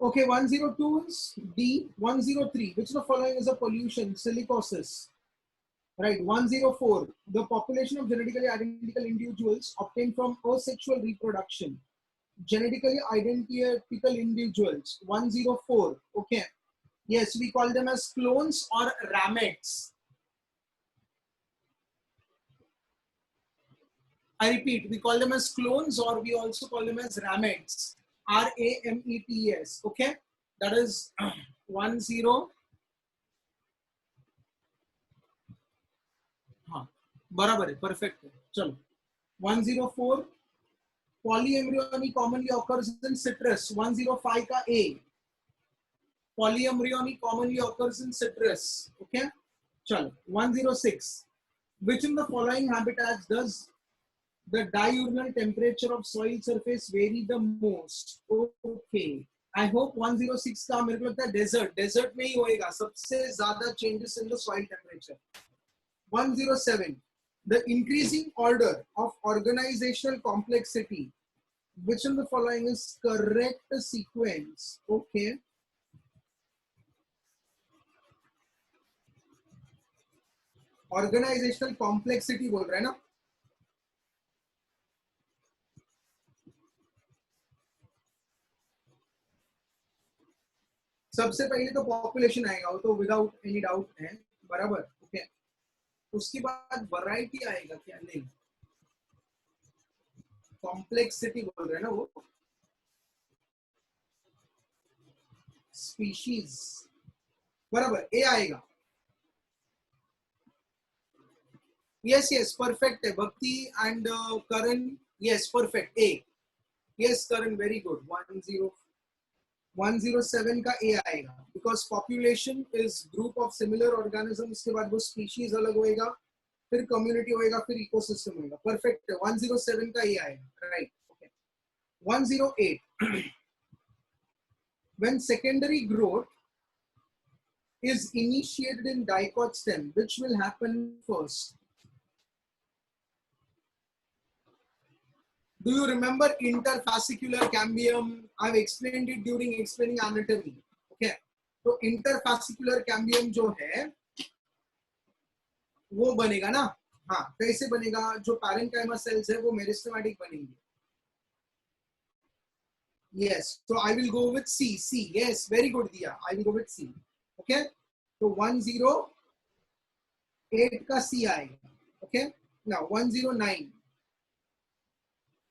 Okay, 102 is D. 103, which of the following is a pollution? Silicosis. Right. 104, the population of genetically identical individuals obtained from asexual reproduction. Genetically identical individuals. 104. Okay. Yes, we call them as clones or ramettes. I repeat, we call them as clones or we also call them as ramettes. R-A-M-E-T-S. Okay. That is 10. हाँ बराबर है, perfect है. चलो 104, polyembryony commonly occurs in citrus. 105 का A, polyembryony commonly occurs in citrus. Okay, चलो 106, which in the following habitats does the diurnal temperature of soil surface vary the most? Okay, I hope 106 का मेरे को लगता है desert में ही होएगा सबसे ज्यादा changes in the soil temperature. 107, the increasing order of organizational complexity. Which of the following is correct sequence? Okay. Organizational complexity बोल रहा है ना? सबसे पहले तो पॉपुलेशन आएगा, वो तो विदाउट एनी डाउट है, बराबर. ओके, उसके बाद वैरायटी आएगा क्या? नहीं, कॉम्प्लेक्सिटी बोल रहे हैं ना वो, स्पीशीज, बराबर. ए आएगा. यस यस, परफेक्ट है भक्ति and Karan. Yes perfect, A. Yes Karan, very good. 107 का ए आएगा because population is group of similar organism. उसके बाद वो स्पीशीज अलग होएगा, फिर कम्युनिटी होएगा, फिर इकोसिस्टम होएगा. परफेक्ट है, 107 का ए आएगा. Right. Okay. 108, when secondary growth is initiated in dicot stem, which will happen first? Do you remember interfascicular cambium? I've explained it during explaining anatomy. Okay. तो interfascicular cambium जो है वो बनेगा ना. हाँ, कैसे बनेगा? जो parenchyma cells है वो मेरिस्टेमेटिक बनेंगे. Yes, so I will go with C. C. Yes, very good Diya. I will go with C. Okay. So 108 का C आएगा. Okay. Now 109.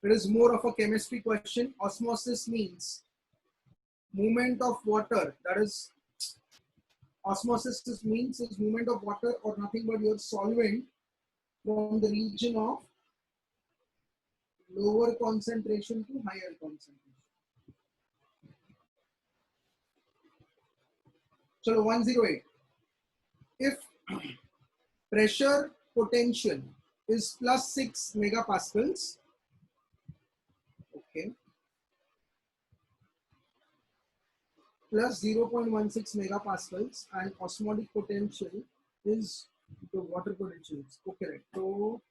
It is more of a chemistry question. Osmosis means movement of water. That is, osmosis means is movement of water or nothing but your solvent from the region of lower concentration to higher concentration. So 108. If pressure potential is plus 6 megapascals, okay, plus 0.16 megapascals, and osmotic potential is the water potential. Okay, right. So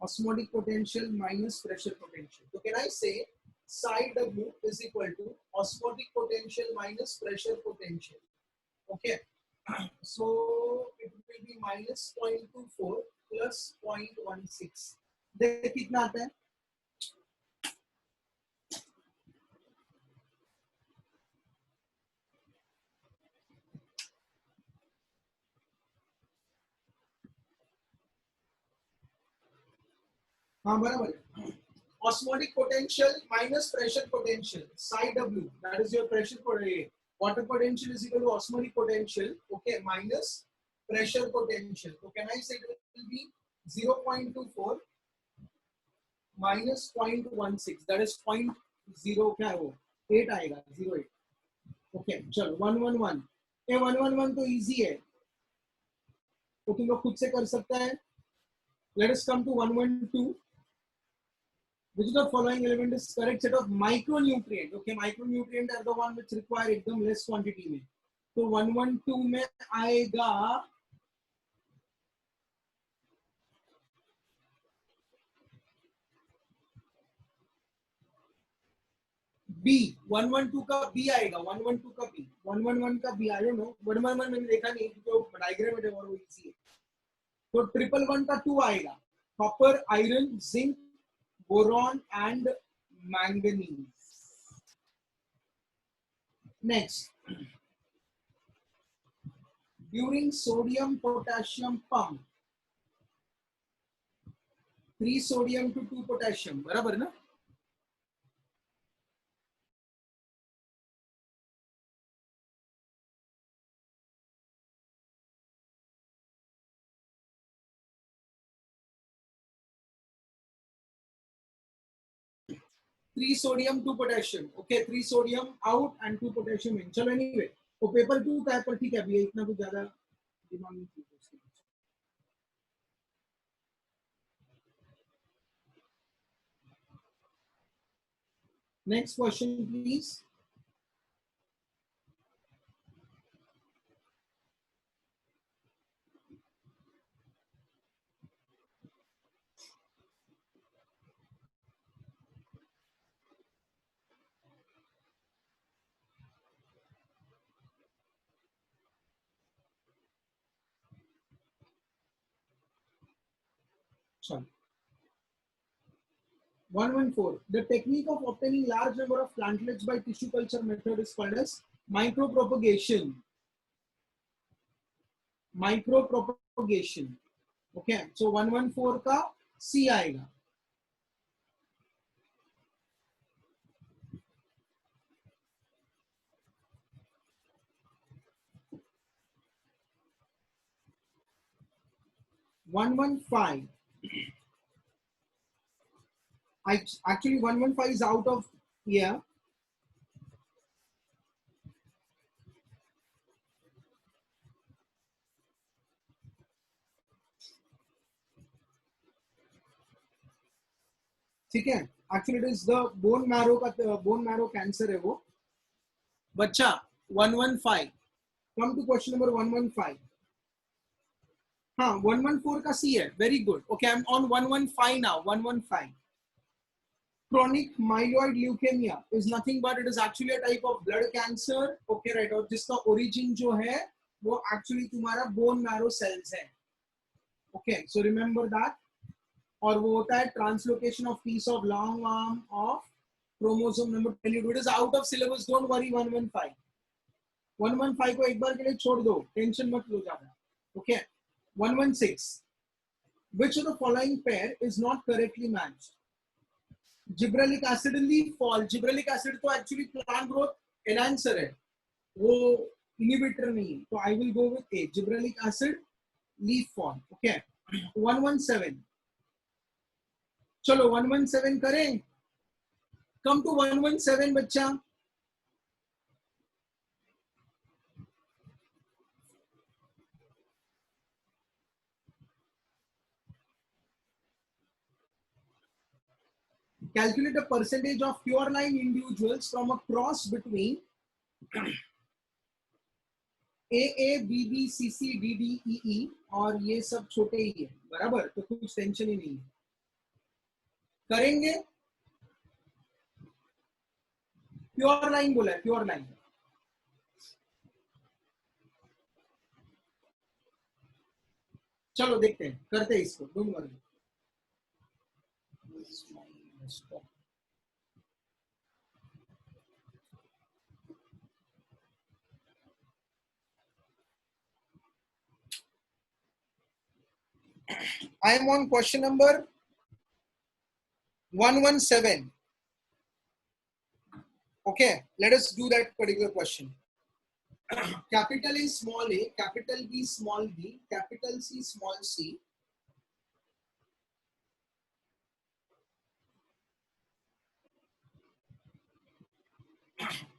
osmotic potential minus pressure potential. So can I say psi W is equal to osmotic potential minus pressure potential? Okay. So it will be minus 0.24 plus 0.16. देखिए कितना आता है? हाँ बराबर. Osmotic potential minus pressure potential, psi W, that is your pressure potential. Water potential is equal to osmotic potential, okay, minus pressure potential. So can I say it will be 0.24 minus 0.16, that is 0.0 क्या हो? 8 आएगा, 08. Okay, चलो 111. ये 111 तो easy है, तो तुम लोग खुद से कर सकता है. Let us come to 112. Which of the following element is correct set of micronutrient? Okay, micronutrient are the one which require एकदम less quantity में. तो 112 में आएगा बी 112 का बी आएगा, 112 का बी, 111 का बी, आई डोंट नो, 111 मैंने देखा नहीं क्योंकि डायग्राम में और वो इजी है। तो 111 का 2 आएगा, copper, iron, zinc, boron and manganese. Next, during sodium potassium pump 3 sodium to 2 potassium, बराबर ना? Three sodium 2 potassium, okay, 3 sodium out and 2 potassium in. चलो एनीवे, वो पेपर 2 का है पर ठीक है, अभी इतना कुछ ज्यादा दिमाग नहीं चाहिए। Next question please. Sorry. 114. The technique of obtaining large number of plantlets by tissue culture method is called as micropropagation. Micropropagation. Okay. So 114 का C आएगा. Actually 115 is out of here. ठीक है, actually it is the bone marrow का, bone marrow cancer है वो बच्चा। 115, come to question number 115। हाँ 114 का सी है, very good, okay, I am on 115 now. 115, chronic myeloid leukemia is nothing but it is actually a type of blood cancer, okay right, और जिसका origin जो है वो actually तुम्हारा bone marrow cells है, okay, so remember that। और वो होता है translocation of peace of long arm of chromosome number 22। It is out of syllabus, don't worry. 115 को एक बार के लिए छोड़ दो, टेंशन मत लो ज्यादा, okay. 116, which of the following pair is not correctly matched? Gibberellic acid leaf fall. Gibberellic acid तो actually plant growth enhancer है, वो इनहिबिटर नहीं है, तो I will go with A, gibberellic acid leaf fall, okay. 117, चलो 117 करें, come to 117 बच्चा। Calculate the percentage of pure line individuals from a cross between AA, BB, CC, DD, EE, और ये सब छोटे ही है, बराबर, तो कुछ टेंशन ही नहीं है, करेंगे। प्योर लाइन बोला है, प्योर लाइन। चलो देखते हैं, करते हैं इसको, don't worry. I am on question number 117. Okay, let us do that particular question. Capital A small a, capital B small b, capital C small c.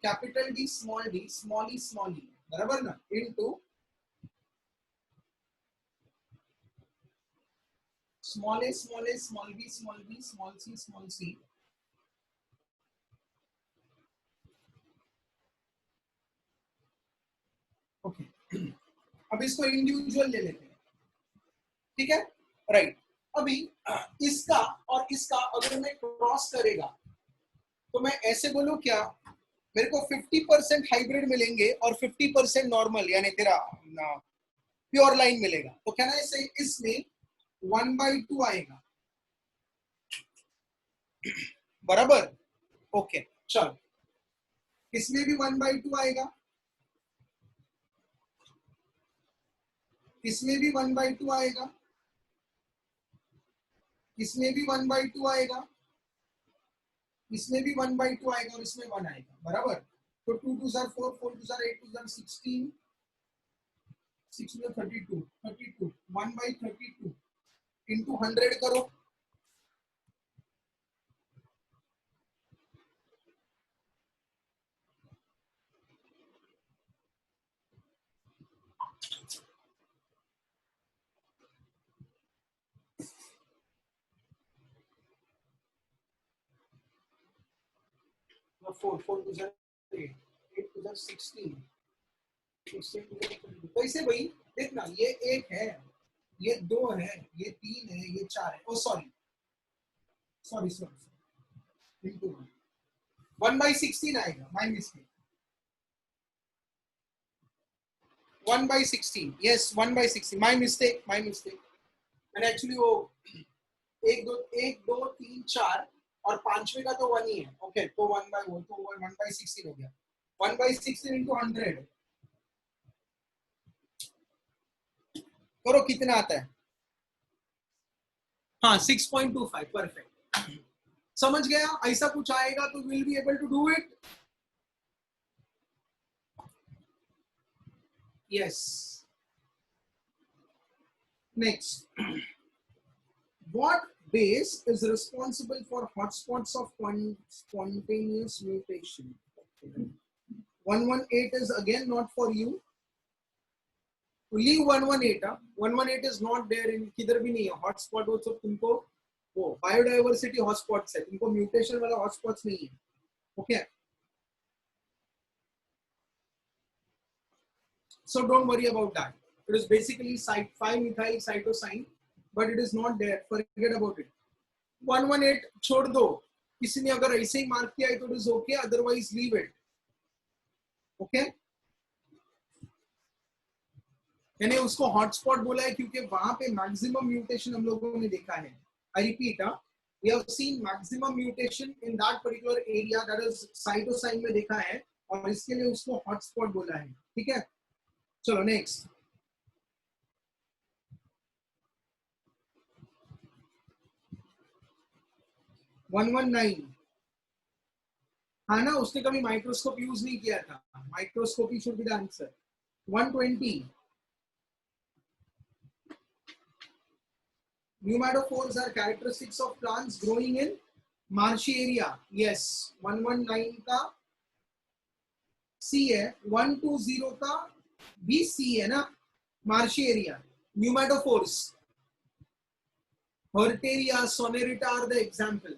Capital D small d, small e, बराबर ना, into small a, small b, small c, small c. Okay, अब इसको individual ले लेते हैं, ठीक है, right. अभी इसका और इसका अगर मैं क्रॉस करेगा तो मैं ऐसे बोलूं क्या, मेरे को 50% हाइब्रिड मिलेंगे और 50% नॉर्मल यानी तेरा प्योर लाइन मिलेगा, तो क्या ना इसे इसमें 1/2 आएगा, बराबर। ओके चलो, इसमें भी 1/2 आएगा, इसमें भी 1/2 आएगा, इसमें भी 1/2 आएगा, इसमें भी 1/2 आएगा और इसमें 1 आएगा, बराबर। तो 2 2 4 4 4 2 4 8 2 4 16 6 32 32 1/32 into 100 करो, फोर फोर 2 4 8 8 2 4 16 कैसे भाई, देखना ये एक है, ये दो है, ये तीन है, ये चार है, ओ सॉरी सॉरी सॉरी इंटू 1/16 आएगा, my mistake, 1/16, yes 1/16, my mistake my mistake. मैंने एक्चुअली वो एक दो तीन चार और पांचवे का तो 1 ही है, ओके तो 1/16 हो गया, 1/16 इंटू 100 करो, कितना आता है, हाँ 6.25, परफेक्ट। समझ गया, ऐसा कुछ आएगा तो will be able to do it, yes. Next, what base is responsible for hotspots of spontaneous mutation? 118 is again not for you, leave 118, 118 is not there in किधर भी नहीं है, हॉटस्पॉट वो सब तुमको वो बायोडाइवर्सिटी हॉटस्पॉट्स है, तुमको म्यूटेशन वाला हॉटस्पॉट्स नहीं है, okay so don't worry about that, it is basically 5-methyl cytosine but it is not there, forget about it। 118 छोड़ दो, किसी ने अगर ऐसे ही मार्क किया है तो it is okay, otherwise leave it, okay. मैंने उसको हॉटस्पॉट बोला है क्योंकि वहां पे मैक्सिमम म्यूटेशन हम लोगों ने देखा है, I repeat, we have seen maximum mutation in that particular area, that is cytosine में देखा है और इसके लिए उसको हॉटस्पॉट बोला है, ठीक है। चलो नेक्स्ट, 119, हाँ ना, उसने कभी माइक्रोस्कोप यूज नहीं किया था, microscopy should be the answer. 120, pneumatophores are characteristics of plants growing in marshy area, yes। 119 का सी है, 120 का भी सी है ना, marshy area, pneumatophores, Horteria, Sonerita are the example।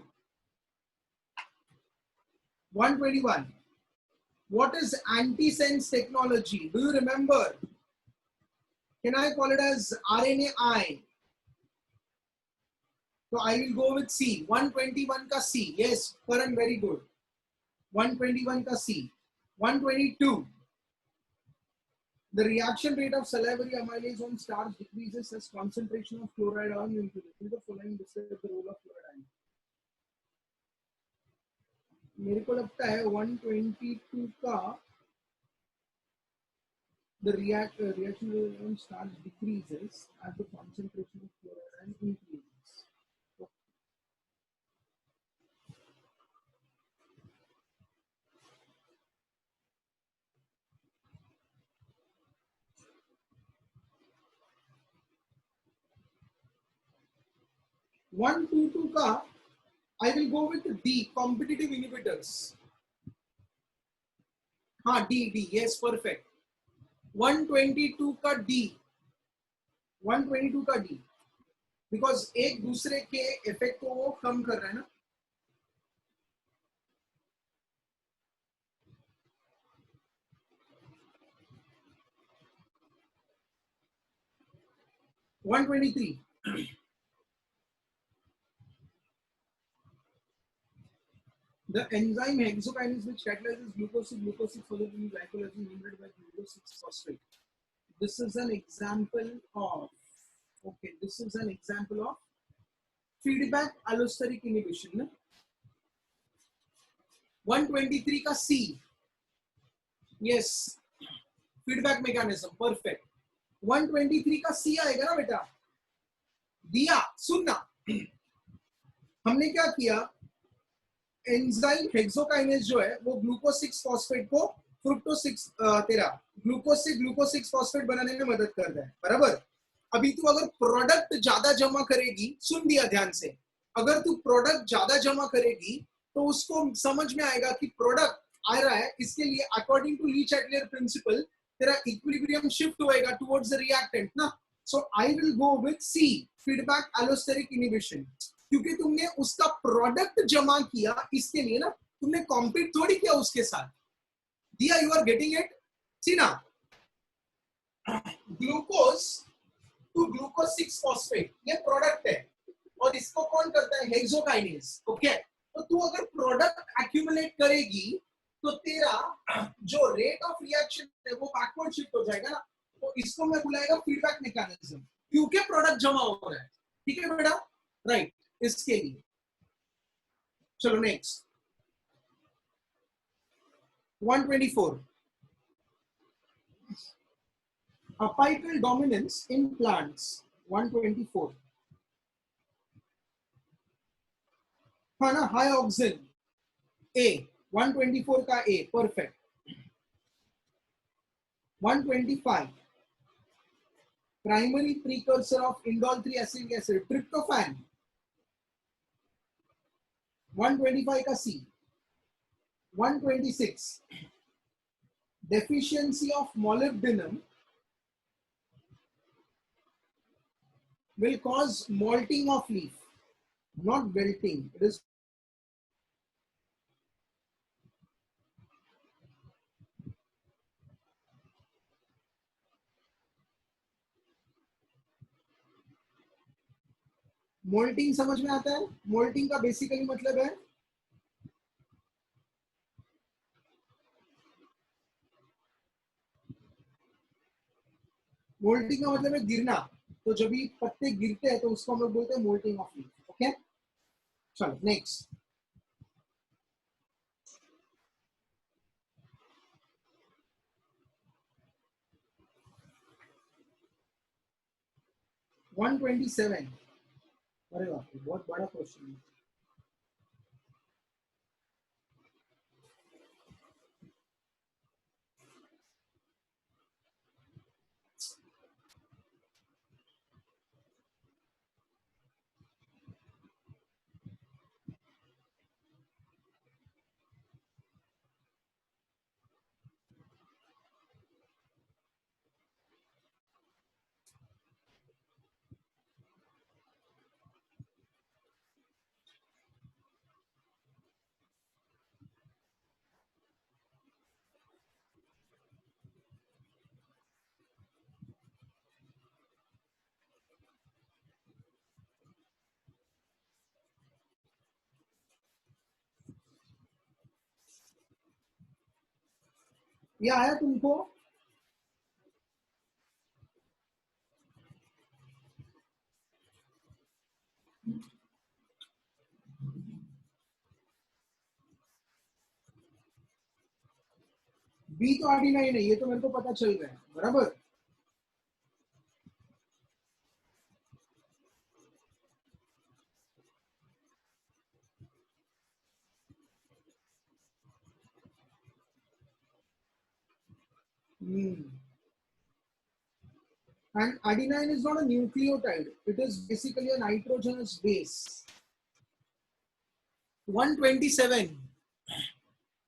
121, what is antisense technology, do you remember, can I call it as RNAi? So I will go with C, 121 का C, yes Karan, very good, 121 का C। 122, the reaction rate of salivary amylase on starch decreases as concentration of chloride ion increases, the following describe the role of chloride ion। मेरे को लगता है 122 का the reaction rate on starch decreases as the concentration of chloride ion increases। 122 का I will go with D, competitive inhibitors, हाँ D, yes perfect। 122 का D, 122 का D, because एक दूसरे के इफेक्ट को वो कम कर रहा है ना। One 123, The enzyme hexokinase which catalyzes glucose 6 phosphate glycolysis inhibited by glucose 6 phosphate. This is an example of, okay, this is an example of feedback allosteric inhibition. 123 का C. Yes, feedback mechanism, perfect. 123 का C आएगा ना बेटा, दिया, सुनना। हमने क्या किया, एंजाइम हेक्सोकाइनेज जो है वो ग्लूकोज 6 फॉस्फेट को फ्रुक्टोज 6 तेरा ग्लूकोज से ग्लूकोज 6 फॉस्फेट बनाने में मदद कर रहा है, बराबर। अभी तू अगर प्रोडक्ट ज्यादा जमा करेगी, सुन दिया ध्यान से, अगर तू प्रोडक्ट ज्यादा जमा करेगी तो उसको समझ में आएगा कि प्रोडक्ट आ रहा है, इसके लिए according to Le Chatelier principle तेरा इक्विलिब्रियम शिफ्ट होएगा टुवर्ड्स द रिएक्टेंट ना। So I will go with C, feedback allosteric inhibition, क्योंकि तुमने उसका प्रोडक्ट जमा किया, इसके लिए ना, तुमने कॉम्पीट थोड़ी किया उसके साथ। दिया, यू आर गेटिंग इट? सी ना, ग्लूकोज टू ग्लूकोज 6 फॉस्फेट ये प्रोडक्ट है और इसको कौन करता है, हेक्सोकाइनेज। ओके, तो तू अगर प्रोडक्ट एक्यूमुलेट करेगी तो तेरा जो रेट ऑफ रिएक्शन है वो बैकवर्ड शिफ्ट हो जाएगा ना, तो इसको मैं बुलाएगा फीडबैक मैकेनिज्म, क्योंकि प्रोडक्ट जमा हो रहा है। ठीक है बेटा, राइट, इसके लिए। चलो next 124, apical dominance in plants 124, हाँ ना, हाई ऑक्सिन ए 124 का A, perfect. 125, primary precursor of indole 3 acetic acid tryptophan 125 का C. 126, deficiency of molybdenum will cause molting of leaf, not wilting. It is moulting, समझ में आता है? Moulting का basically मतलब है मोल्टिंग का मतलब है गिरना, तो जब भी पत्ते गिरते हैं तो उसको हम लोग बोलते हैं मोल्टिंग ऑफ लीफ। ओके, चलो नेक्स्ट 127, अरे बाप रे, बहुत बड़ा क्वेश्चन है। ये आया तुमको? बी तो आर्डिनाइन है, ये तो मेरे को पता चल रहा है, बराबर। And adenine is not a nucleotide, it is basically a nitrogenous base. 127,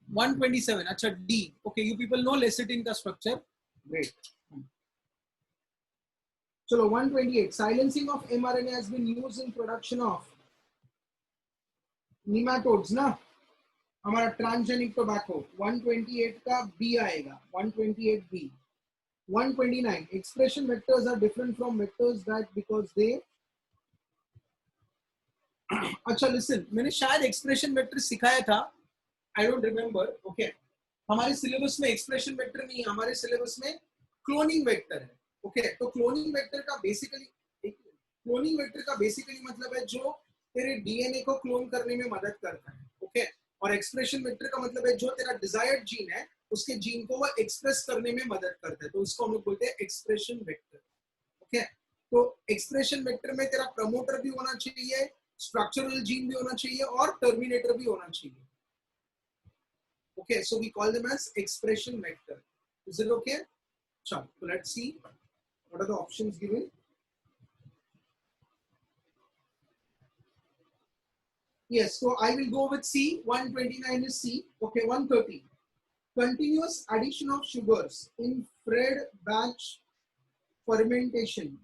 127, अच्छा D. Okay, you people know lecithin का structure, great. चलो 128, silencing of mRNA has been used in production of nematodes ना, हमारा ट्रांसजेनिक टोबैको। 128 का B आएगा, 128 B। 129, expression vectors are different from vectors that because they अच्छा listen, मैंने शायद expression vector सिखाया था, आई डोंट रिमेम्बर. ओके, हमारे सिलेबस में एक्सप्रेशन वेक्टर नहीं है, हमारे सिलेबस में क्लोनिंग वेक्टर है. ओके, तो क्लोनिंग वेक्टर का बेसिकली मतलब है जो तेरे डीएनए को क्लोन करने में मदद करता है. ओके, और एक्सप्रेशन वेक्टर का मतलब है जो तेरा डिजायर्ड जीन है उसके जीन को वो एक्सप्रेस करने में मदद करता है, तो उसको हम लोग बोलते हैं एक्सप्रेशन वेक्टर. ओके, तो एक्सप्रेशन वेक्टर में तेरा प्रमोटर भी होना चाहिए, स्ट्रक्चरल जीन भी होना चाहिए और टर्मिनेटर भी होना चाहिए. Okay, so we call them as expression vector. Is it okay? So let's see what are the options given. Yes, so I will go with C. 129 is C. Okay, 130. Continuous addition of sugars in Fred batch fermentation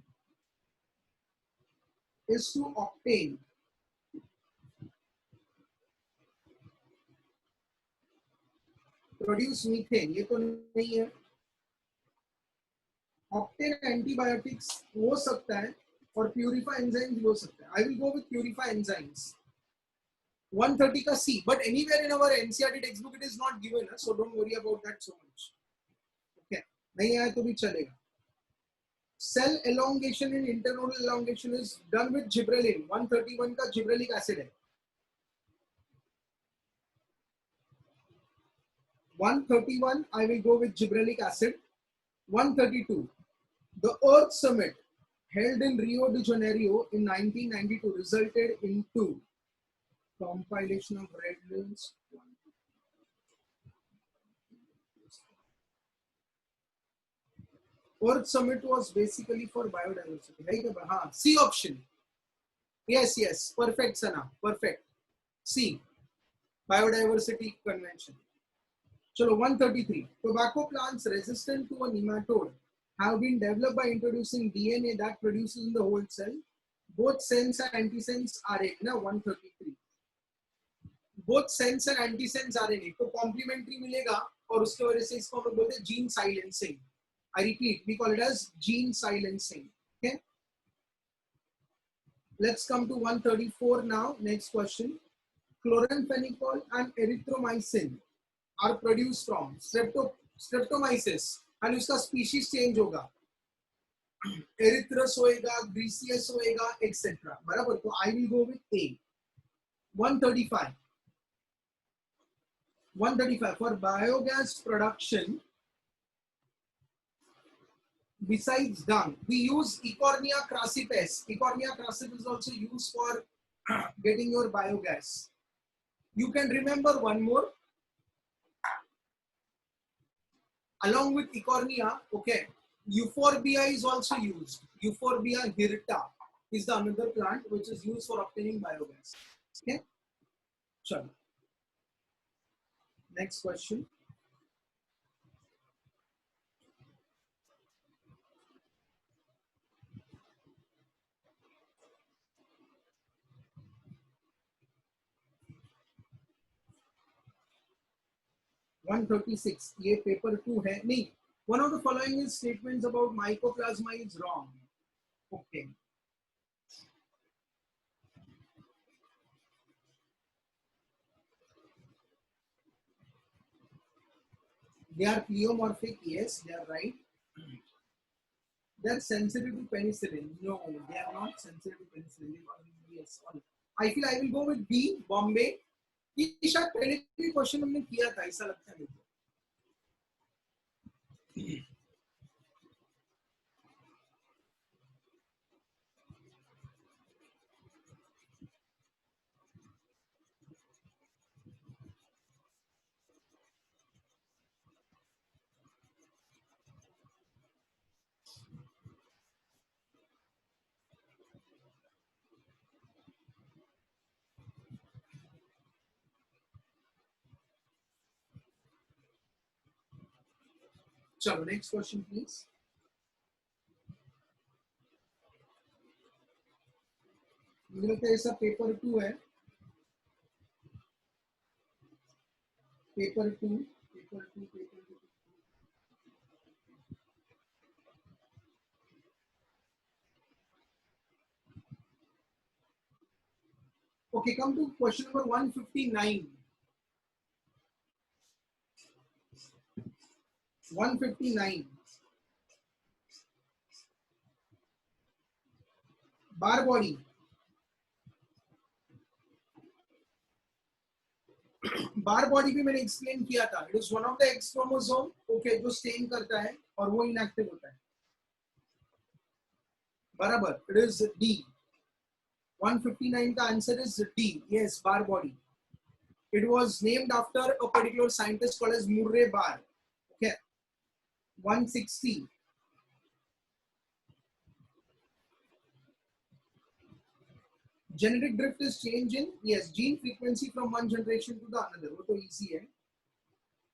is to obtain produce methane. ये तो नहीं है. Obtain antibiotics हो सकता है और purify enzymes भी हो सकता है. I will go with purify enzymes. 130 का C, but anywhere in our NCERT textbook it is not given, so don't worry about that so much. Okay, नहीं आया तो भी चलेगा. Cell elongation and internodal elongation is done with gibberellin. 131 का gibberellic acid है. 131 I will go with gibberellic acid. 132 the Earth Summit held in Rio de Janeiro in 1992 resulted into compilation of red lines. Earth Summit was basically for biodiversity. Right? हाँ, C option. Yes, yes. Perfect, Sana. Perfect. C. Biodiversity Convention. Chalo, 133. Tobacco plants resistant to a nematode have been developed by introducing DNA that produces in the whole cell. Both sense and antisense RNA. Na 133. Both sense and antisense RNA. तो complementary मिलेगा और उसके वजह से इसको हम लोग बोलते हैं gene silencing. I repeat, we call it as gene silencing. Okay. Let's come to 134 now. Next question. Chloramphenicol and erythromycin are produced from streptomyces and उसका species change होगा. Erythrus होएगा, Griseus होएगा, etc. बराबर. तो I will go with A. 135. 135 for biogas production. Besides dung, we use Ecornia crassipes. Ecornia crassipes is also used for getting your biogas. You can remember one more. Along with Ecornia, okay, Euphorbia is also used. Euphorbia hirta is the another plant which is used for obtaining biogas. Okay, sure. Next question. One 136. ये paper 2 है नहीं. One of the following is statements about mycoplasma is wrong. Okay. They are pleomorphic. Yes, they are right. They are sensitive to penicillin. No, they are not sensitive to penicillin. Yes. I feel I will go with B. Bombay. ये शायद पहले भी question हमने किया था, ऐसा लगता है मुझे. चलो नेक्स्ट क्वेश्चन प्लीज. मुझे लगता है ऐसा पेपर 2 है. Paper 2. Okay, come to question number 159. 159 bar body, bar body भी मैंने एक्सप्लेन किया था. It is one of the x chromosome, okay, जो स्टेन करता है और वो इनएक्टिव होता है. बराबर. It is D. 159 का answer is D. Yes, bar body. It was named after a particular scientist called as Murray Barr. Okay. 160. Genetic drift is change in, yes, gene frequency from one generation to the another. वो तो easy है.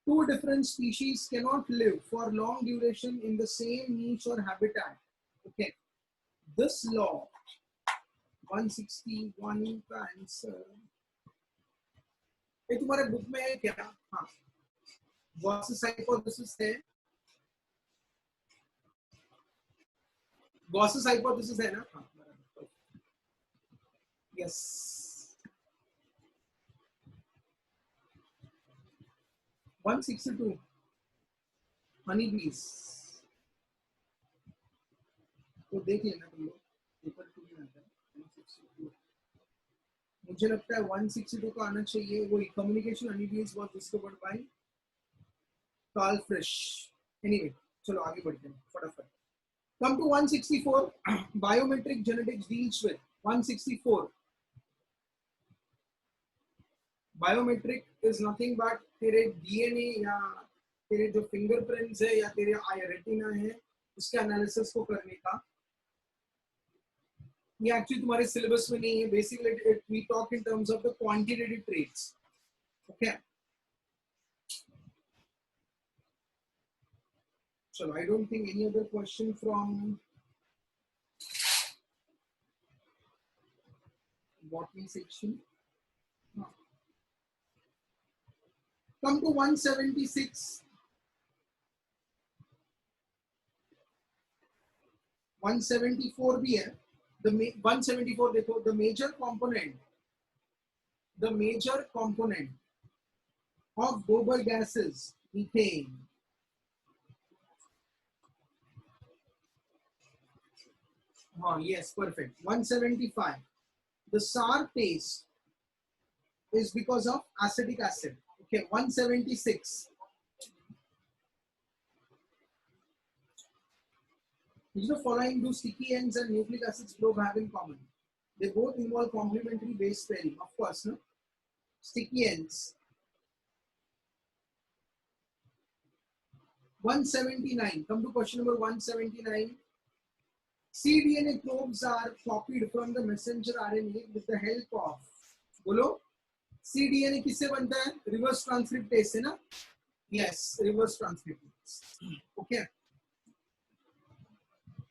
Two different species cannot live for long duration in the same niche or habitat. Okay. This law, 161 का answer. ये तुम्हारे book में है क्या? हाँ, Gauss's hypothesis है. Gauss's hypothesis है ना? हाँ, yes. One 62 honeybees. तो देख लेना तुम लोग, पेपर 2 में आता है 162. मुझे लगता है 162 का आना चाहिए. वो communication honeybees was discovered by Carl Frisch. Anyway, चलो आगे बढ़ते हैं फटाफट. Come to 164. Biometric genetics deals with 164. Biometric is nothing but तेरे DNA या तेरे जो fingerprints है या तेरे रेटिना है उसके एनालिसिस को करने का. ये एक्चुअली तुम्हारे सिलेबस में नहीं है. Basically we talk in terms of the quantitative traits. Okay, so I don't think any other question from botany section. No. Come to 176. 174 भी है. The 174 देखो, the major component of global gases, methane. Oh, yes, perfect. 175. The sour taste is because of acetic acid. Okay, 176. Which of the following do sticky ends and nucleic acids probe have in common? They both involve complementary base pairing. Of course, no? Sticky ends. 179. Come to question number 179. cDNA probes are copied from the messenger RNA with the help of. बोलो, cDNA किससे बनता है? Reverse transcriptase है ना? Yes, reverse transcriptase. Okay.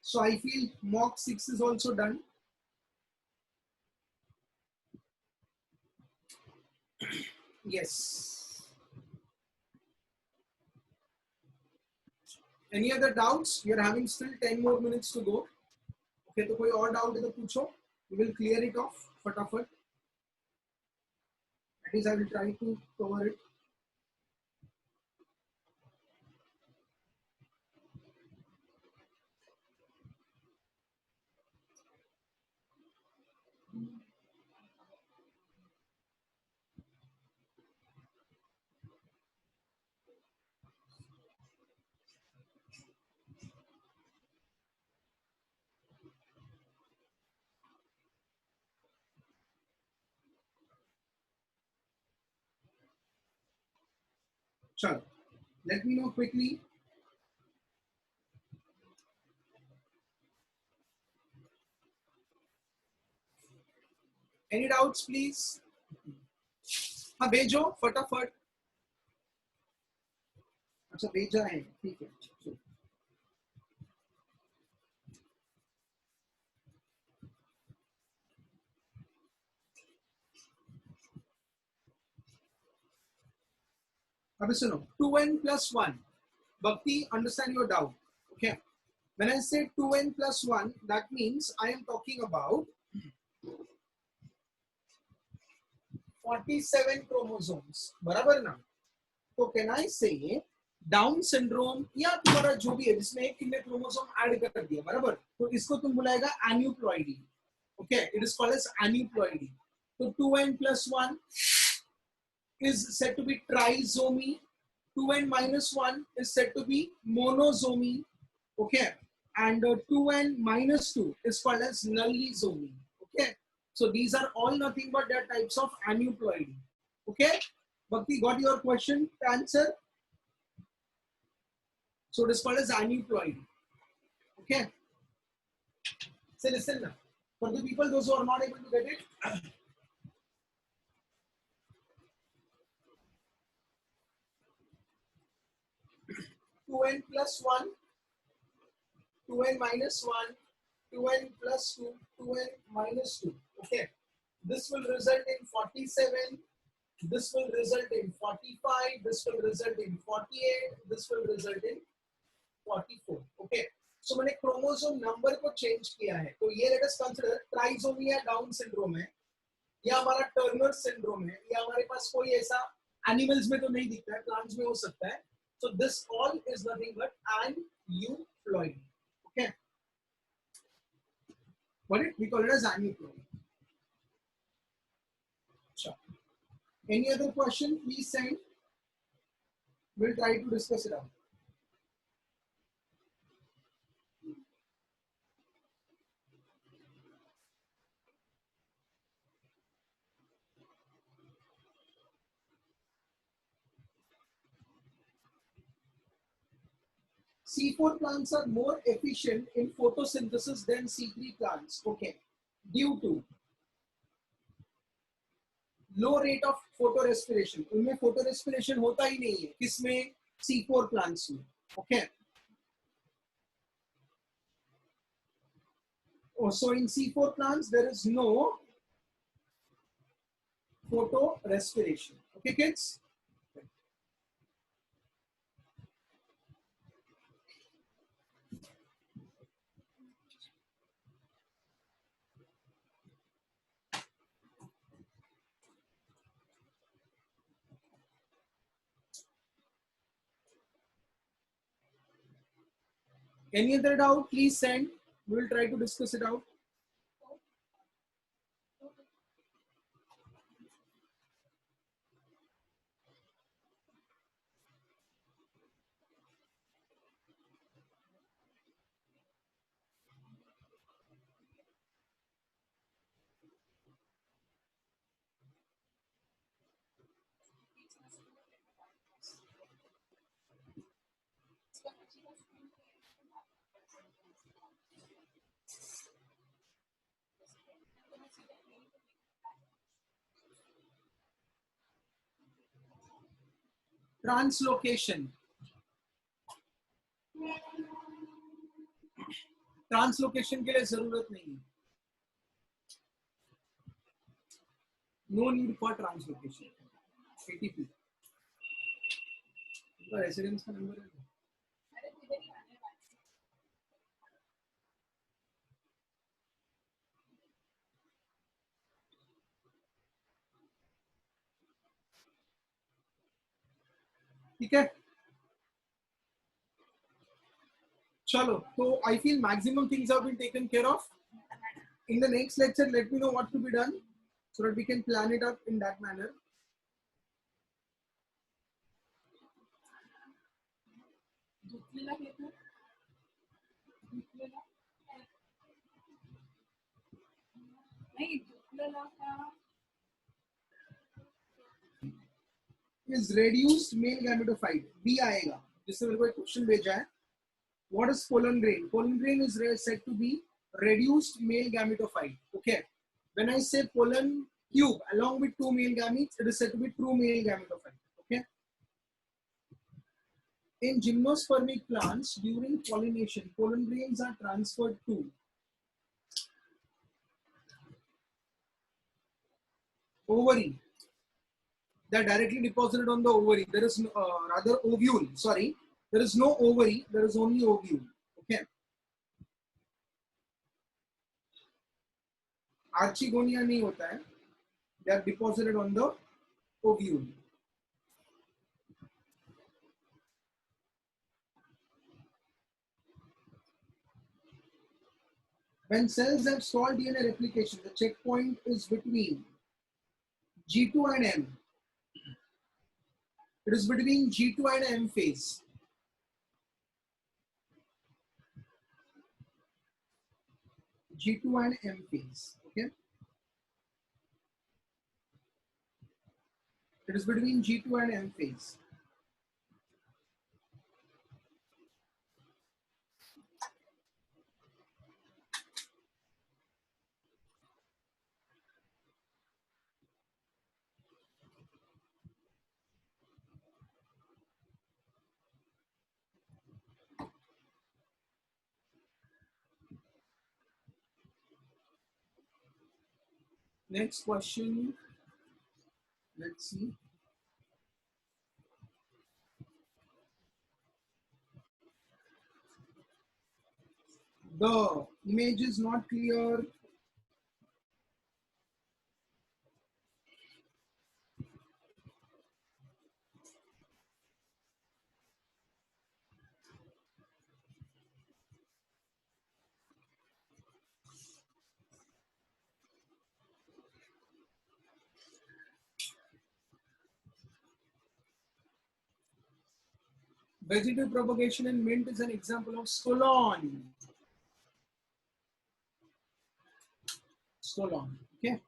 So I feel mock 6 is also done. Yes. Any other doubts? We are having still 10 more minutes to go. Okay, तो कोई और doubt है तो पूछो. We will clear it off फटाफट. At least I will try to cover it. Chalo, let me know quickly. Any doubts, please? हाँ भेजो फटाफट. अच्छा भेजा है, ठीक है. अभी सुनो. 2n plus 1. Bhakti, understand your doubt. Okay. When I say 2n plus 1, that means I am talking about 47 chromosomes. बराबर ना? So can I say down syndrome या तुम्हारा जो भी है जिसमें एक तुमने क्रोमोसोम ऐड कर दिया बराबर, तो इसको तुम बुलाएगा aneuploidy. Okay, it is called as aneuploidy. तो 2n+1 is said to be trisomy. 2n-1 is said to be monosomy. Okay, and 2n-2 is called as nullisomy. Okay, so these are all nothing but their types of aneuploidy. Okay, Bhakti, got your question answer? So it is called as aneuploidy. Okay, so listen now. For the people those who are not able to get it, 2n+1, 2n-1, 2n+2, 2n-2. Okay, this will result in 47. This will result in 45. This will result in 48. This will result in 44. Okay, so मैंने chromosome number को change किया है. तो ये let us consider trisomy या down syndrome है, या हमारा टर्नर सिंड्रोम है, या हमारे पास कोई ऐसा एनिमल्स में तो नहीं दिखता है, प्लांट्स में हो सकता है. So this all is nothing but aneuploidy. Okay, what we call it as aneuploidy. Sure. Any other question? Please send. We'll try to discuss it out. C4 plants are more efficient in photosynthesis than C3 plants. Okay, due to low rate of photorespiration. उनमें photorespiration होता ही नहीं है. किसमें? C4 plants में. Okay. Oh, so in C4 plants there is no photorespiration. Okay, kids. Any other doubt? Please send. We will try to discuss it out. Translocation. Translocation के लिए जरूरत नहीं है. No need for translocation. ATP तो residence का number है. ठीक है, चलो. तो I feel maximum things have been taken care of. In the next lecture, let me know what to be done so that we can plan it up in that manner. Is reduced male gametophyte. B आएगा जिससे मेरे को एक question भेजा है. What is pollen grain? Pollen grain is said to be reduced male gametophyte. Okay. When I say pollen cube along with two male gametes, it is said to be true male gametophyte. Okay. In gymnospermic plants, during pollination, pollen grains are transferred to ovary. They are directly deposited on the ovary. There is no, rather ovule. Sorry, there is no ovary. There is only ovule. Okay. Archegonia नहीं होता है. They are deposited on the ovule. When cells have stalled DNA replication, the checkpoint is between G2 and M. It is between G2 and M phase. G2 and M phase. Okay. It is between G2 and M phase. Next question. Let's see. The image is not clear. Vegetative propagation in mint is an example of stolon. Stolon. Okay.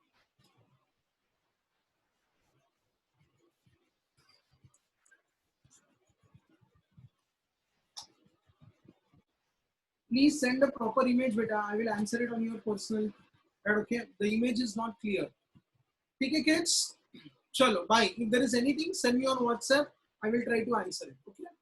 Please send a proper image, beta. I will answer it on your personal. Okay. The image is not clear. Okay, kids. Chalo, bye. If there is anything, send me on WhatsApp. I will try to answer it. Okay.